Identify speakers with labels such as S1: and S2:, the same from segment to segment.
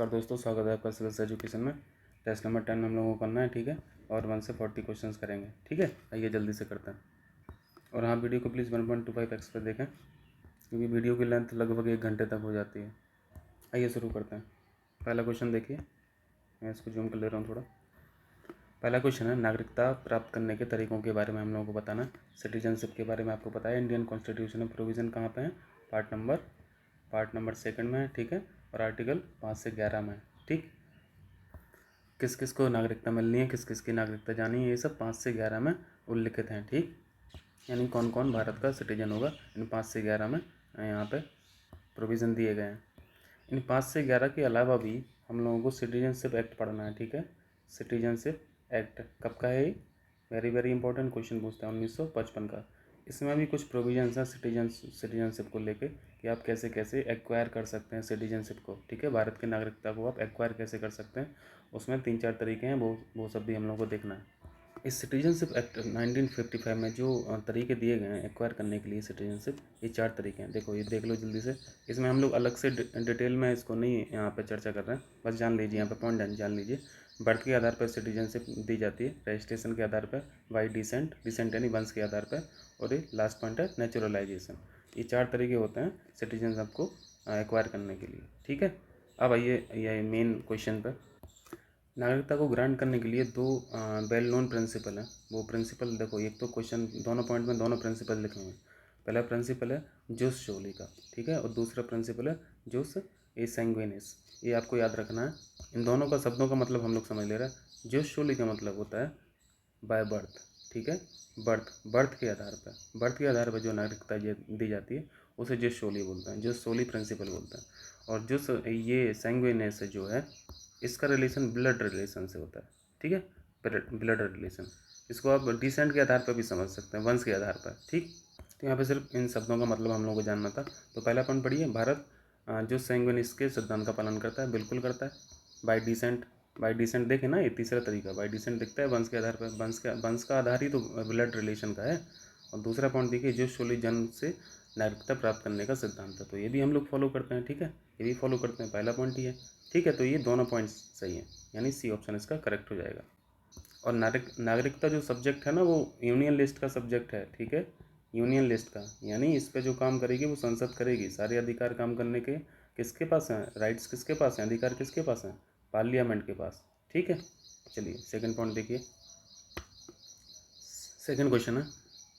S1: नमस्कार दोस्तों, स्वागत है आपका सिविल्स एजुकेशन में। टेस्ट नंबर 10 हम लोगों को करना है, ठीक है। और 1 से 40 क्वेश्चंस करेंगे, ठीक है। आइए जल्दी से करते हैं। और हाँ, वीडियो को प्लीज़ 1.25x पर देखें, क्योंकि वीडियो की लेंथ लगभग 1 घंटे तक हो जाती है। आइए शुरू करते हैं। पहला क्वेश्चन देखिए, मैं इसको जूम कर ले रहा हूँ थोड़ा। पहला क्वेश्चन है, नागरिकता प्राप्त करने के तरीकों के बारे में हम लोगों को बताना है। सिटीजनशिप के बारे में आपको पता है, इंडियन कॉन्स्टिट्यूशन में प्रोविज़न कहाँ पे है, पार्ट नंबर 2 में है, ठीक है। और आर्टिकल 5 से 11 में है, ठीक। किस किस को नागरिकता मिलनी है, किस किस की नागरिकता जानी है, ये सब 5 से 11 में उल्लिखित हैं, ठीक। यानी कौन कौन भारत का सिटीजन होगा, इन 5 से 11 में यहाँ पे प्रोविज़न दिए गए हैं। इन 5 से 11 के अलावा भी हम लोगों को सिटीजनशिप एक्ट पढ़ना है, ठीक है। सिटीजनशिप एक्ट कब का है ये, वेरी वेरी इंपॉर्टेंट क्वेश्चन पूछता है, 1955 का। इसमें भी कुछ प्रोविजंस हैं सिटीजनशिप को लेके, कि आप कैसे कैसे एक्वायर कर सकते हैं सिटीजनशिप को, ठीक है। भारत की नागरिकता को आप एक्वायर कैसे कर सकते हैं, उसमें 3-4 तरीके हैं, वो सब भी हम लोग को देखना है। इस सिटीजनशिप एक्ट 1955 में जो तरीके दिए गए हैं एक्वायर करने के लिए सिटीजनशिप, ये 4 तरीके हैं। देखो ये देख लो जल्दी से। इसमें हम लोग अलग से डिटेल में इसको नहीं यहाँ पे चर्चा कर रहे हैं, बस जान लीजिए, यहाँ पे पॉइंट जान लीजिए। बर्थ के आधार पर सिटीजनशिप दी जाती है, रजिस्ट्रेशन के आधार पर, बाई डिसेंट यानी वंश के आधार पर, और ये लास्ट पॉइंट है नेचुरलाइजेशन। ये 4 तरीके होते हैं सिटीजनशिप को एक्वायर करने के लिए, ठीक है। अब आइए ये मेन क्वेश्चन पर। नागरिकता को ग्रांट करने के लिए 2 वेल नोन प्रिंसिपल हैं। वो प्रिंसिपल देखो, एक तो क्वेश्चन दोनों पॉइंट में दोनों प्रिंसिपल लिखे हुए हैं। पहला प्रिंसिपल है जुस शोली का, ठीक है, और दूसरा प्रिंसिपल है जुस ए सैंग्विनिस। ये आपको याद रखना है। इन दोनों का शब्दों का मतलब हम लोग समझ ले रहे हैं। जुस शोली का मतलब होता है बाय बर्थ, ठीक है। बर्थ के आधार पर जो नागरिकता दी जाती है उसे जुस शोली बोलते हैं, जुस शोली प्रिंसिपल बोलते हैं। और जुस ये सैंग्विनिस जो है, इसका रिलेशन ब्लड रिलेशन से होता है, ठीक है। ब्लड रिलेशन, इसको आप डिसेंट के आधार पर भी समझ सकते हैं, वंश के आधार पर, ठीक। तो यहाँ पे सिर्फ इन शब्दों का मतलब हम लोग को जानना था। तो पहला पॉइंट पढ़िए, भारत जो सैंग्विनिस के सिद्धांत का पालन करता है, बिल्कुल करता है। बाई डिसेंट देखे ना, ये तीसरा तरीका बाई डिसेंट दिखता है, वंश के आधार पर। वंश का आधार ही तो ब्लड रिलेशन का है। और दूसरा पॉइंट देखिए, जो शोली जन्म से नागरिकता प्राप्त करने का सिद्धांत है, तो ये भी हम लोग फॉलो करते हैं, ठीक है। ये भी फॉलो करते हैं, पहला पॉइंट ही है, ठीक है। तो ये दोनों पॉइंट्स सही हैं, यानी सी ऑप्शन इसका करेक्ट हो जाएगा। और नागरिकता जो सब्जेक्ट है ना, वो यूनियन लिस्ट का सब्जेक्ट है, ठीक है। यूनियन लिस्ट का, यानी इस पे जो काम करेगी वो संसद करेगी। सारे अधिकार काम करने के किसके पास हैं, राइट्स किसके पास हैं, अधिकार किसके पास हैं, पार्लियामेंट के पास, ठीक है। चलिए सेकंड पॉइंट देखिए। सेकंड क्वेश्चन है,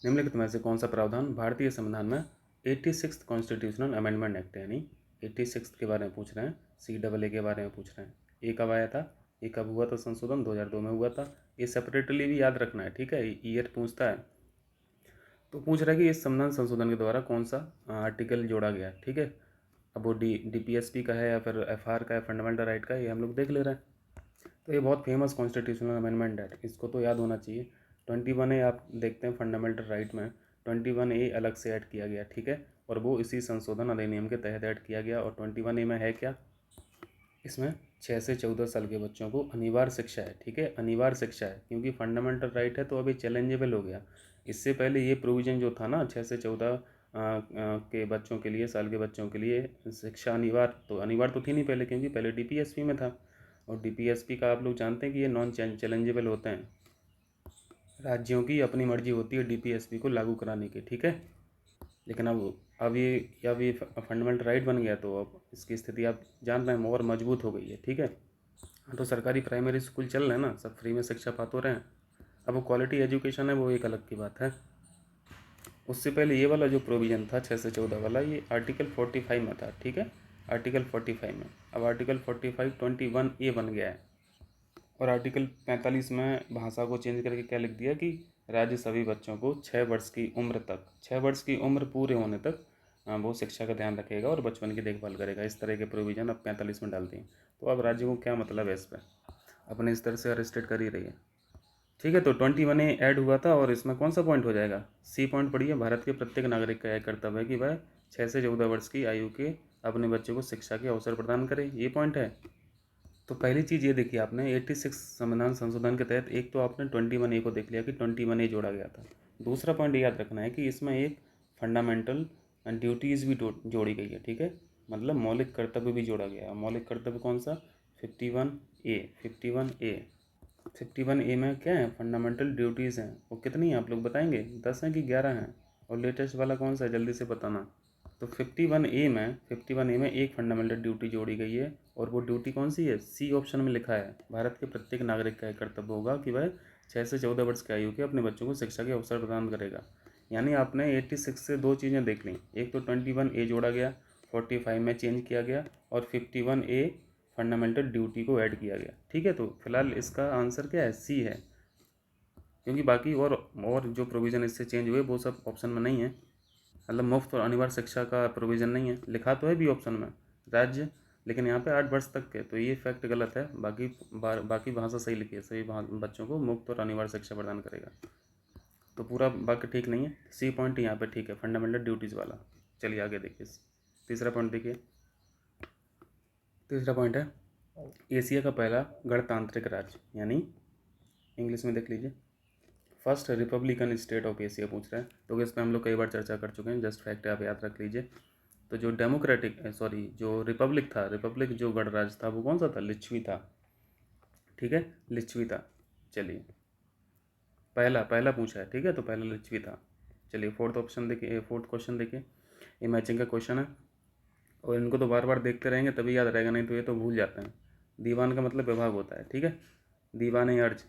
S1: निम्नलिखित में से कौन सा प्रावधान भारतीय संविधान में 86th कॉन्स्टिट्यूशनल अमेंडमेंट एक्ट, यानी 86 के बारे में पूछ रहे हैं, CAA के बारे में पूछ रहे हैं। ये कब आया था, ये कब हुआ था संशोधन, 2002 में हुआ था। ये सेपरेटली भी याद रखना है, ठीक है, ईयर पूछता है। तो पूछ रहा है कि इस संविधान संशोधन के द्वारा कौन सा आर्टिकल जोड़ा गया, ठीक है। अब वो DPSP का है या फिर FR का है, फंडामेंटल राइट का है, ये हम लोग देख ले रहे हैं। तो ये बहुत फेमस कॉन्स्टिट्यूशनल अमेंडमेंट है, इसको तो याद होना चाहिए। 21A आप देखते हैं फंडामेंटल राइट में, 21A अलग से ऐड किया गया, ठीक है। और वो इसी संशोधन अधिनियम के तहत ऐड किया गया। और 21A में है क्या, इसमें 6 से 14 साल के बच्चों को अनिवार्य शिक्षा है, ठीक है, अनिवार्य शिक्षा है, क्योंकि फंडामेंटल राइट है तो अभी चैलेंजेबल हो गया। इससे पहले ये प्रोविज़न जो था ना, 6 से 14 के बच्चों के लिए, साल के बच्चों के लिए शिक्षा अनिवार्य तो थी नहीं पहले, क्योंकि पहले DPSP में था। और DPSP का आप लोग जानते हैं कि ये नॉन चैलेंजेबल होते हैं। राज्यों की अपनी मर्जी होती है DPSP को लागू कराने की, ठीक है। लेकिन अब ये फंडामेंटल राइट बन गया, तो अब इसकी स्थिति आप जान रहे हैं और मजबूत हो गई है, ठीक है। हाँ, तो सरकारी प्राइमरी स्कूल चल रहे हैं ना, सब फ्री में शिक्षा पाते हो रहे हैं। अब वो क्वालिटी एजुकेशन है, वो एक अलग की बात है। उससे पहले ये वाला जो प्रोविज़न था 6 से 14 वाला, ये आर्टिकल 45 में था, ठीक है, आर्टिकल 45 में। अब आर्टिकल 45 21A बन गया है। और आर्टिकल 45 में भाषा को चेंज करके क्या लिख दिया कि राज्य सभी बच्चों को 6 वर्ष की उम्र पूरे होने तक वो शिक्षा का ध्यान रखेगा और बचपन की देखभाल करेगा। इस तरह के प्रोविज़न अब 45 में डालते हैं। तो अब राज्य को क्या मतलब है, इस पर अपने स्तर से रिस्ट्रिक्ट कर ही रही है, ठीक है। तो 21A ऐड हुआ था, और इसमें कौन सा पॉइंट हो जाएगा, C पॉइंट पढ़िए। भारत के प्रत्येक नागरिक का यह कर्तव्य है कि वह 6 से 14 वर्ष की आयु के अपने बच्चों को शिक्षा के अवसर प्रदान करे, ये पॉइंट है। तो पहली चीज़ ये देखिए आपने, 86 संविधान संशोधन के तहत एक तो आपने 21A को देख लिया कि 21A जोड़ा गया था। दूसरा पॉइंट याद रखना है कि इसमें एक फंडामेंटल ड्यूटीज़ भी जोड़ी गई है, ठीक है। मतलब मौलिक कर्तव्य भी जोड़ा गया है। मौलिक कर्तव्य कौन सा? 51A। 51A में क्या है? फंडामेंटल ड्यूटीज़ हैं। वो कितनी हैं आप लोग बताएंगे? 10 हैं कि 11 हैं? और लेटेस्ट वाला कौन सा है, जल्दी से बताना। तो 51A में एक फंडामेंटल ड्यूटी जोड़ी गई है, और वो ड्यूटी कौन सी है? सी ऑप्शन में लिखा है, भारत के प्रत्येक नागरिक का एक कर्तव्य होगा कि वह 6 से 14 वर्ष की आयु के अपने बच्चों को शिक्षा के अवसर प्रदान करेगा। यानी आपने 86 से दो चीज़ें देख ली, एक तो 21A जोड़ा गया, 45 में चेंज किया गया, और 51A फंडामेंटल ड्यूटी को ऐड किया गया। ठीक है, तो फिलहाल इसका आंसर क्या है? सी है, क्योंकि बाकी और जो प्रोविज़न इससे चेंज हुए वो सब ऑप्शन में नहीं है। मतलब मुफ्त और अनिवार्य शिक्षा का प्रोविज़न नहीं है, लिखा तो है भी ऑप्शन में राज्य, लेकिन यहाँ पे 8 वर्ष तक के, तो ये फैक्ट गलत है। बाकी भाषा सही लिखी है, सभी बच्चों को मुफ्त और अनिवार्य शिक्षा प्रदान करेगा, तो पूरा वाक्य ठीक नहीं है। सी पॉइंट यहाँ पे ठीक है, फंडामेंटल ड्यूटीज़ वाला। चलिए आगे देखिए, तीसरा पॉइंट देखिए। तीसरा पॉइंट है एशिया का पहला गणतांत्रिक राज्य, यानी इंग्लिश में देख लीजिए, first Republican state of Asia पूछ रहा है, तो इस पर हम लोग कई बार चर्चा कर चुके हैं, जस्ट फैक्ट आप याद रख लीजिए। तो जो जो रिपब्लिक जो गणराज्य था वो कौन सा था? लिच्छवी था। ठीक है, लिच्छवी था। चलिए, पहला पूछा है, ठीक है, तो पहला लिच्छवी था। चलिए फोर्थ क्वेश्चन देखिए, ये मैचिंग का क्वेश्चन है, और इनको तो बार बार देखते रहेंगे तभी याद रहेगा, नहीं तो ये तो भूल जाते हैं। दीवान का मतलब विभाग होता है, ठीक है, दीवान अर्ज,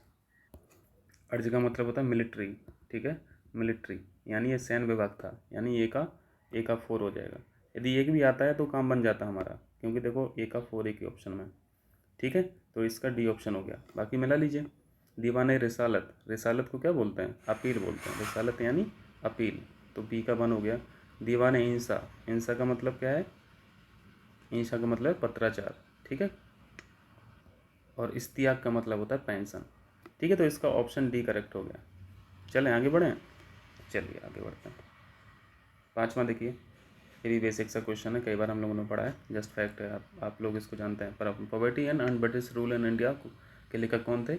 S1: अर्ज का मतलब होता है मिलिट्री। ठीक है, मिलिट्री, यानी ये सैन्य विभाग था, यानी ए का 4 हो जाएगा। यदि एक भी आता है तो काम बन जाता हमारा, क्योंकि देखो ए का 4 एक ही ऑप्शन में। ठीक है, तो इसका डी ऑप्शन हो गया, बाकी मिला लीजिए। दीवान रिसालत, रिसालत को क्या बोलते हैं? अपील बोलते हैं, रिसालत यानी अपील, तो बी का 1 हो गया। दीवान इंसा, इंसा का मतलब क्या है? इंसा का मतलब पत्राचार। ठीक है, और इस्तियाक का मतलब होता है पेंशन। ठीक है, तो इसका ऑप्शन डी करेक्ट हो गया। चलें आगे बढ़ें, चलिए आगे बढ़ते हैं। पाँचवा देखिए, ये भी बेसिक सा क्वेश्चन है, कई बार हम लोगों ने पढ़ा है, जस्ट फैक्ट है, आप लोग इसको जानते हैं। पर poverty and British rule in India के लेखक कौन थे?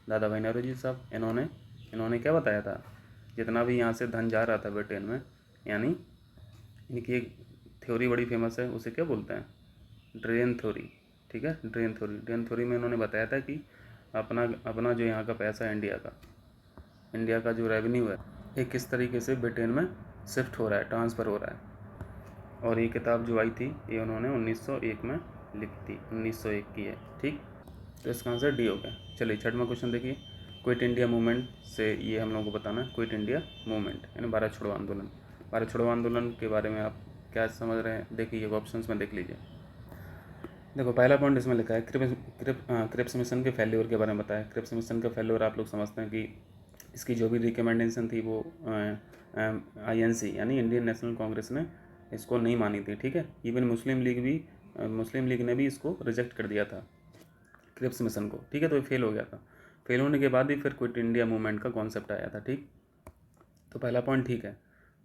S1: दादा भाई नौरोजी साहब। इन्होंने क्या बताया था? जितना भी यहाँ से धन जा रहा था ब्रिटेन में, यानी इनकी एक थ्योरी बड़ी फेमस है, उसे क्या बोलते हैं? Drain theory. ठीक है, ड्रेन थ्योरी में इन्होंने बताया था कि अपना अपना जो यहाँ का पैसा है, इंडिया का जो रेवेन्यू है, ये किस तरीके से ब्रिटेन में शिफ्ट हो रहा है, ट्रांसफ़र हो रहा है। और ये किताब जो आई थी, ये उन्होंने 1901 में लिखी थी, 1901 की है। ठीक, तो इसका आंसर डी हो गया। चलिए छठवां क्वेश्चन देखिए, क्विट इंडिया मूवमेंट से ये हम लोगों को बताना है, क्विट इंडिया मूवमेंट यानी भारत छोड़ो आंदोलन। भारत छोड़ो आंदोलन के बारे में आप क्या समझ रहे हैं? देखिए ऑप्शंस में देख लीजिए। देखो पहला पॉइंट इसमें लिखा है क्रिप्स मिशन के फेल्योर के बारे में बताया। क्रिप्स मिशन का फेल्योर आप लोग समझते हैं कि इसकी जो भी रिकमेंडेशन थी वो INC यानी इंडियन नेशनल कांग्रेस ने इसको नहीं मानी थी। ठीक है, इवन मुस्लिम लीग ने भी इसको रिजेक्ट कर दिया था, क्रिप्स मिशन को। ठीक है, तो ये फेल हो गया था। फेल होने के बाद ही फिर क्विट इंडिया मूवमेंट का कॉन्सेप्ट आया था। ठीक, तो पहला पॉइंट ठीक है,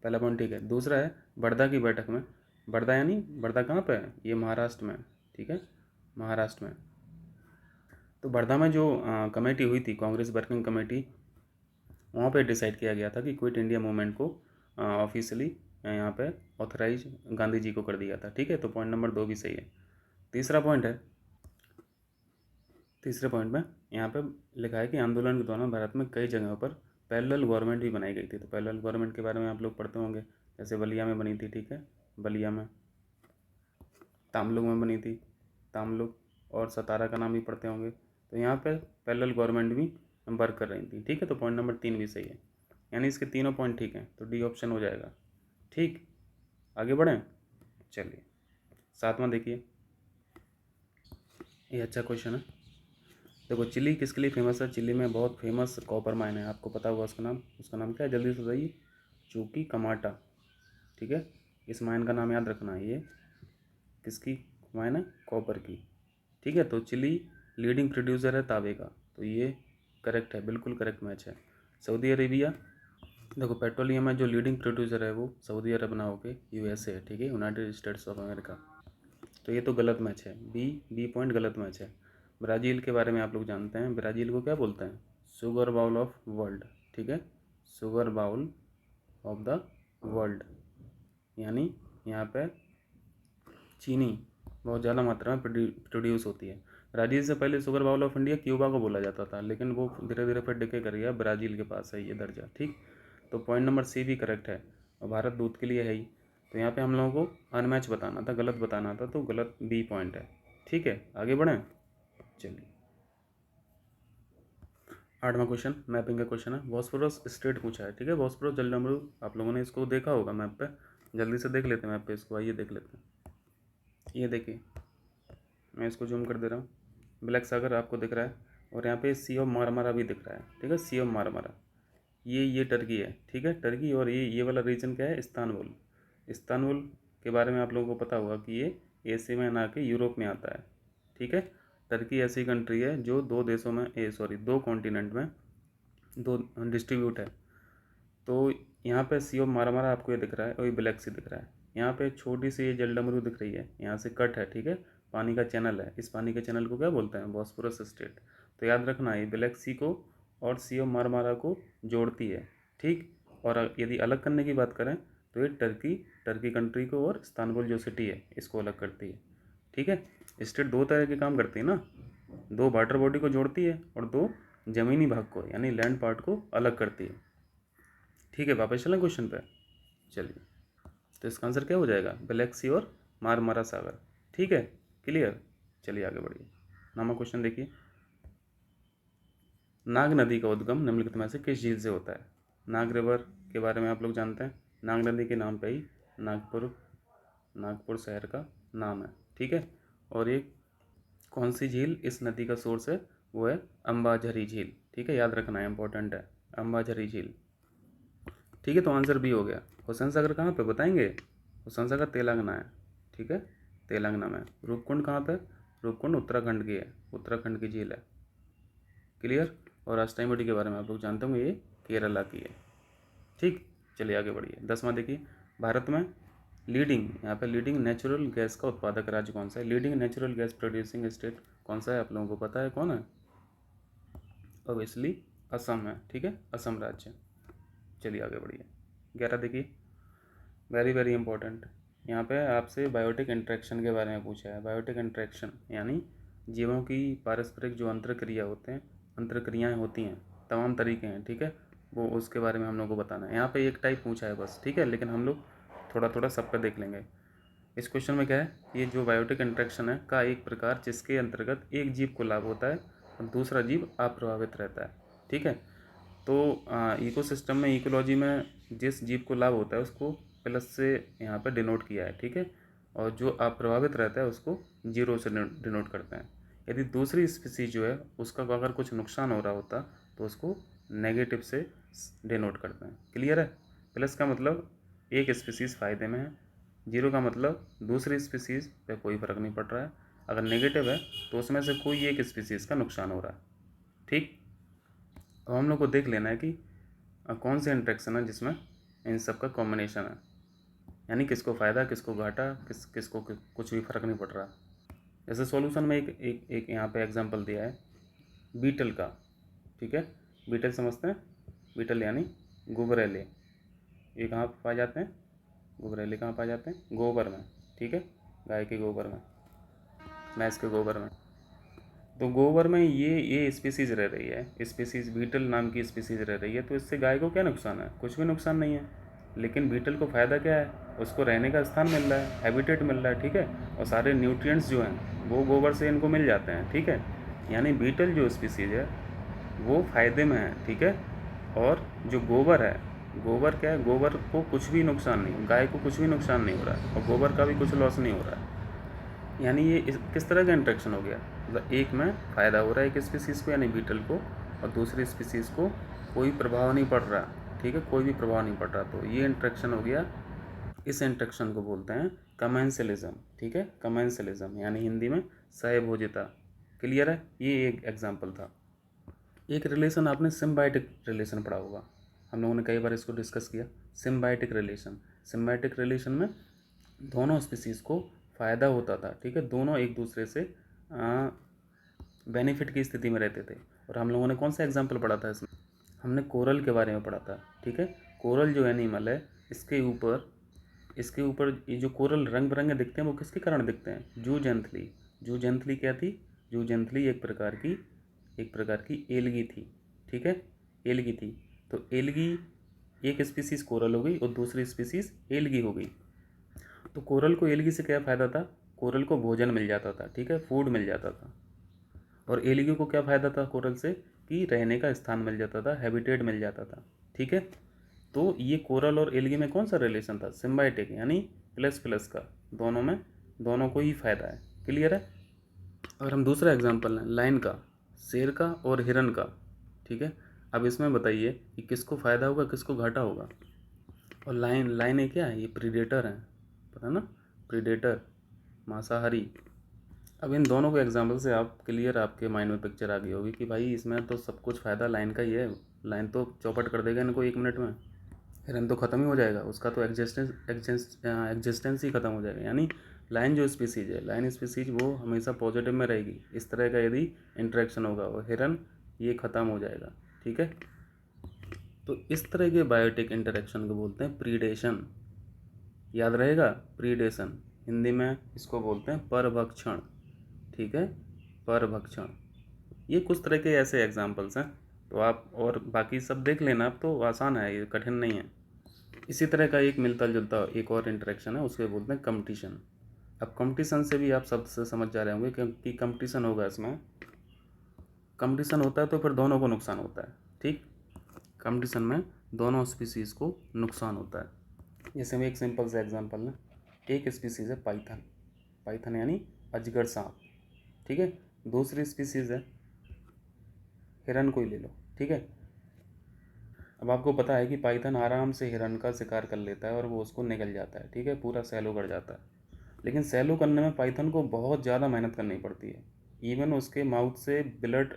S1: पहला पॉइंट ठीक है। दूसरा है वर्धा की बैठक में, वर्धा यानी वर्धा कहाँ पे है? ये महाराष्ट्र में। ठीक है, महाराष्ट्र में। तो वर्धा में जो कमेटी हुई थी, कांग्रेस वर्किंग कमेटी, वहाँ पे डिसाइड किया गया था कि क्विट इंडिया मूवमेंट को ऑफिशियली यहाँ पे ऑथराइज गांधी जी को कर दिया था। ठीक है, तो पॉइंट नंबर 2 भी सही है। तीसरा पॉइंट है, तीसरे पॉइंट में यहाँ पे लिखा है कि आंदोलन के दौरान भारत में कई जगहों पर पैरेलल गवर्नमेंट भी बनाई गई थी। तो पैरेलल गवर्नमेंट के बारे में आप लोग पढ़ते होंगे, जैसे बलिया में बनी थी। ठीक है, बलिया में, तामलुक में बनी थी, तामलुक, और सतारा का नाम भी पढ़ते होंगे। तो यहाँ पे पैरेलल गवर्नमेंट भी वर्क कर रही थी। ठीक है, तो पॉइंट नंबर 3 भी सही है, यानी इसके तीनों पॉइंट ठीक हैं, तो डी ऑप्शन हो जाएगा। ठीक, आगे बढ़ें, चलिए सातवां देखिए, ये अच्छा क्वेश्चन है। देखो चिली किसके लिए फेमस है? चिली में बहुत फेमस कॉपर माइन है, आपको पता होगा उसका नाम क्या है? जल्दी से बताइए। चूकी कमाटा। ठीक है, इस माइन का नाम याद रखना है। ये किसकी माइन है? कॉपर की। ठीक है, तो चिली लीडिंग प्रोड्यूसर है तांबे का, तो ये करेक्ट है, बिल्कुल करेक्ट मैच है। सऊदी अरेबिया, देखो पेट्रोलियम में जो लीडिंग प्रोड्यूसर है वो सऊदी अरब ना होके USA है। ठीक है, यूनाइटेड स्टेट्स ऑफ अमेरिका, तो ये तो गलत मैच है, बी पॉइंट गलत मैच है। ब्राज़ील के बारे में आप लोग जानते हैं, ब्राज़ील को क्या बोलते हैं? Sugar bowl of world. ठीक है, sugar bowl of the world, यानी यहाँ पे चीनी बहुत ज़्यादा मात्रा में प्रोड्यूस होती है। ब्राज़ील से पहले sugar bowl of India Cuba को बोला जाता था, लेकिन वो धीरे धीरे फिर डिके कर गया, ब्राज़ील के पास है ये दर्जा। ठीक, तो पॉइंट नंबर सी भी करेक्ट है, और भारत दूध के लिए है ही। तो यहाँ पे हम लोगों को अनमैच बताना था, गलत बताना था, तो गलत बी पॉइंट है। ठीक है, आगे बढ़ें। चलिए 8वां क्वेश्चन मैपिंग का क्वेश्चन है। बॉस्फोरस स्ट्रेट पूछा है। ठीक है, बॉस्फोरस जलडमरू, आप लोगों ने इसको देखा होगा मैप पे, जल्दी से देख लेते हैं मैप पे इसको, आइए देख लेते हैं। ये देखिए, मैं इसको जूम कर दे रहा हूँ। ब्लैक सागर आपको दिख रहा है, और यहाँ पे सी ऑफ मारमारा भी दिख रहा है। ठीक है, सी ऑफ मारमारा, ये टर्की है। ठीक है, टर्की, और ये वाला रीजन क्या है, इस्तानबुल। इस्तानबुल के बारे में आप लोगों को पता होगा कि ये एशिया में ना के यूरोप में आता है। ठीक है, टर्की ऐसी कंट्री है जो दो देशों में दो कॉन्टिनेंट में दो डिस्ट्रीब्यूट है। तो यहाँ पे सी ऑफ मारामारा आपको ये दिख रहा है, और ये ब्लैक सी दिख रहा है। यहाँ पे छोटी सी ये जलडमरू दिख रही है, यहाँ से कट है। ठीक है, पानी का चैनल है, इस पानी के चैनल को क्या बोलते हैं, बॉस्फोरस स्ट्रेट। तो याद रखना, ये ब्लैक सी को और सी ऑफ मारामारा को जोड़ती है। ठीक, और यदि अलग करने की बात करें तो ये टर्की कंट्री को और इस्तानबुल जो सिटी है इसको अलग करती है। ठीक है, स्टेट दो तरह के काम करती है ना, दो वाटर बॉडी को जोड़ती है और दो ज़मीनी भाग को यानी लैंड पार्ट को अलग करती है। ठीक है, वापस चलें क्वेश्चन पे। चलिए, तो इसका आंसर क्या हो जाएगा, ब्लैक सी और मारमारा सागर। ठीक है, क्लियर। चलिए आगे बढ़िए। नामा क्वेश्चन देखिए, नाग नदी का उद्गम निम्नलिखित में से किस झील से होता है। नाग रिवर के बारे में आप लोग जानते हैं, नाग नदी के नाम पे ही नागपुर शहर का नाम है। ठीक है, और ये कौन सी झील इस नदी का सोर्स है, वो है अंबाझरी झील। ठीक है, याद रखना है, इंपॉर्टेंट है, अंबाझरी झील। ठीक है, तो आंसर बी हो गया। हुसैन सागर कहाँ पे बताएंगे, हुसैन सागर तेलंगाना है। ठीक है, तेलंगाना में। रूपकुंड कहाँ पे, रूपकुंड उत्तराखंड की है, उत्तराखंड की झील है। क्लियर। और अष्टाईमठी के बारे में आप लोग जानते होंगे, ये केरला की है। ठीक, चलिए आगे बढ़िए। 10वां देखिए, भारत में लीडिंग, यहाँ पे लीडिंग नेचुरल गैस का उत्पादक राज्य कौन सा है, leading natural gas producing state कौन सा है, आप लोगों को पता है कौन है, ऑब्वियसली असम है। ठीक है, असम राज्य। चलिए आगे बढ़िए। 11 देखिए, वेरी वेरी इंपॉर्टेंट, यहाँ पे आपसे बायोटिक इंट्रैक्शन के बारे में पूछा है। बायोटिक इंट्रैक्शन यानी जीवों की पारस्परिक जो अंतरक्रियाएँ होती हैं, तमाम तरीके हैं। ठीक है, वो उसके बारे में हम लोग को बताना है। यहाँ पे एक टाइप पूछा है बस। ठीक है, लेकिन हम लोग थोड़ा थोड़ा सब पे देख लेंगे। इस क्वेश्चन में क्या है, ये जो बायोटिक इंट्रैक्शन है का एक प्रकार जिसके अंतर्गत एक जीव को लाभ होता है और दूसरा जीव अप्रभावित रहता है। ठीक है, तो इकोसिस्टम में, इकोलॉजी में जिस जीव को लाभ होता है उसको प्लस से यहाँ पर डिनोट किया है। ठीक है, और जो अप्रभावित रहता है उसको जीरो से डिनोट करते हैं। यदि दूसरी स्पीसीज जो है उसका अगर कुछ नुकसान हो रहा होता तो उसको नेगेटिव से डिनोट करते हैं। क्लियर है। प्लस का मतलब एक स्पीसीज फ़ायदे में है, जीरो का मतलब दूसरी स्पीसीज पे कोई फ़र्क नहीं पड़ रहा है, अगर नेगेटिव है तो उसमें से कोई एक स्पीसीज का नुकसान हो रहा है। ठीक, अब हम लोग को देख लेना है कि कौन से इंट्रैक्शन है जिसमें इन सब का कॉम्बिनेशन है, यानी किसको फ़ायदा किसको घाटा, किसको कुछ भी फ़र्क नहीं पड़ रहा। जैसे सॉल्यूशन में एक एक एक यहाँ पे एग्जांपल दिया है बीटल का। ठीक है, बीटल समझते हैं, बीटल यानी गुबरैले। ये कहाँ पाए जाते हैं, गुबरैले कहाँ पाए जाते हैं, गोबर में। ठीक है, गाय के गोबर में, भैंस के गोबर में। तो गोबर में ये स्पीसीज रह रही है, स्पीसीज बीटल नाम की स्पीसीज रह रही है, तो इससे गाय को क्या नुकसान है, कुछ भी नुकसान नहीं है। लेकिन बीटल को फ़ायदा क्या है, उसको रहने का स्थान मिल रहा है, हैबिटेट मिल रहा है। ठीक है, और सारे न्यूट्रिएंट्स जो हैं वो गोबर से इनको मिल जाते हैं। ठीक है, यानी बीटल जो स्पीसीज है वो फ़ायदे में है। ठीक है, और जो गोबर है, गोबर क्या है, गोबर को कुछ भी नुकसान नहीं, गाय को कुछ भी नुकसान नहीं हो रहा है, और गोबर का भी कुछ लॉस नहीं हो रहा है। यानी ये किस तरह का इंट्रैक्शन हो गया, मतलब एक में फ़ायदा हो रहा है एक स्पीसीज़ को यानी बीटल को, और दूसरी स्पीसीज़ को कोई प्रभाव नहीं पड़ रहा। ठीक है, कोई भी प्रभाव नहीं पड़ रहा, तो ये इंट्रैक्शन हो गया। इस इंट्रैक्शन को बोलते हैं कमेंसलिज्म। ठीक है, कमेंसलिज्म यानी हिंदी में सहभोजिता। क्लियर है, ये एक एग्जाम्पल था। एक रिलेशन आपने सिम्बायोटिक रिलेशन पढ़ा होगा, हम लोगों ने कई बार इसको डिस्कस किया। सिम्बायोटिक रिलेशन, सिम्बायोटिक रिलेशन में दोनों स्पीसीज़ को फ़ायदा होता था। ठीक है, दोनों एक दूसरे से बेनिफिट की स्थिति में रहते थे। और हम लोगों ने कौन सा एग्जाम्पल पढ़ा था इसमें, हमने कोरल के बारे में पढ़ा था। ठीक है, कोरल जो एनिमल है इसके ऊपर इसके ऊपर ये जो कोरल रंग बिरंगे दिखते हैं वो किसके कारण दिखते हैं? जूजेंथली। जूजेंथली क्या थी? जूजेंथली एक प्रकार की एलगी थी, ठीक है, एलगी थी। तो एलगी एक स्पीसीज कोरल हो गई और दूसरी स्पीसीज एलगी हो गई। तो कोरल को एलगी से क्या फ़ायदा था? कोरल को भोजन मिल जाता था, ठीक है, फूड मिल जाता था। और एलगी को क्या फ़ायदा था कोरल से? कि रहने का स्थान मिल जाता था, हैबिटेट मिल जाता था, ठीक है। तो ये कोरल और एलगी में कौन सा रिलेशन था? सिम्बायोटिक, यानी प्लस प्लस का, दोनों में दोनों को ही फ़ायदा है। क्लियर है? अगर हम दूसरा एग्जांपल लें लाइन का, शेर का और हिरन का, ठीक है। अब इसमें बताइए कि किसको फ़ायदा होगा, किसको घाटा होगा। और लाइन है क्या है? ये प्रीडेटर है, पता ना, प्रीडेटर, मांसाहारी। अब इन दोनों के एग्जाम्पल से आप क्लियर, आपके माइंड में पिक्चर आ गई होगी कि भाई इसमें तो सब कुछ फ़ायदा लाइन का ही है। लाइन तो चौपट कर देगा इनको 1 मिनट में, हिरन तो ख़त्म ही हो जाएगा, उसका तो एग्जिस्टेंस ही ख़त्म हो जाएगा। यानी लाइन जो स्पीसीज है, लाइन स्पीसीज वो हमेशा पॉजिटिव में रहेगी इस तरह का यदि इंटरेक्शन होगा, और हिरन ये ख़त्म हो जाएगा, ठीक है। तो इस तरह के बायोटिक इंटरेक्शन को बोलते हैं प्रीडेशन। याद रहेगा, प्रीडेशन हिंदी में इसको बोलते हैं परभक्षण, ठीक है, परभक्षण। ये कुछ तरह के ऐसे एग्जाम्पल्स हैं, तो आप और बाकी सब देख लेना, अब तो आसान है, ये कठिन नहीं है। इसी तरह का एक मिलता जुलता एक और इंटरेक्शन है, उसके बोलते हैं कंपटीशन। अब कंपटीशन से भी आप शब्द से समझ जा रहे होंगे कि कंपटीशन होगा, इसमें कंपटीशन होता है तो फिर दोनों को नुकसान होता है, ठीक। कंपटीशन में दोनों स्पीसीज़ को नुकसान होता है। जैसे हम एक सिंपल सा एग्जांपल लें, एक स्पीसीज़ है पाइथन, पाइथन यानी अजगर सांप, ठीक है। दूसरी स्पीसीज़ है हिरन को ही ले लो, ठीक है। अब आपको पता है कि पाइथन आराम से हिरन का शिकार कर लेता है और वो उसको निगल जाता है, ठीक है, पूरा सैलो कर जाता है। लेकिन सैलो करने में पाइथन को बहुत ज़्यादा मेहनत करनी पड़ती है। इवन उसके माउथ से ब्लड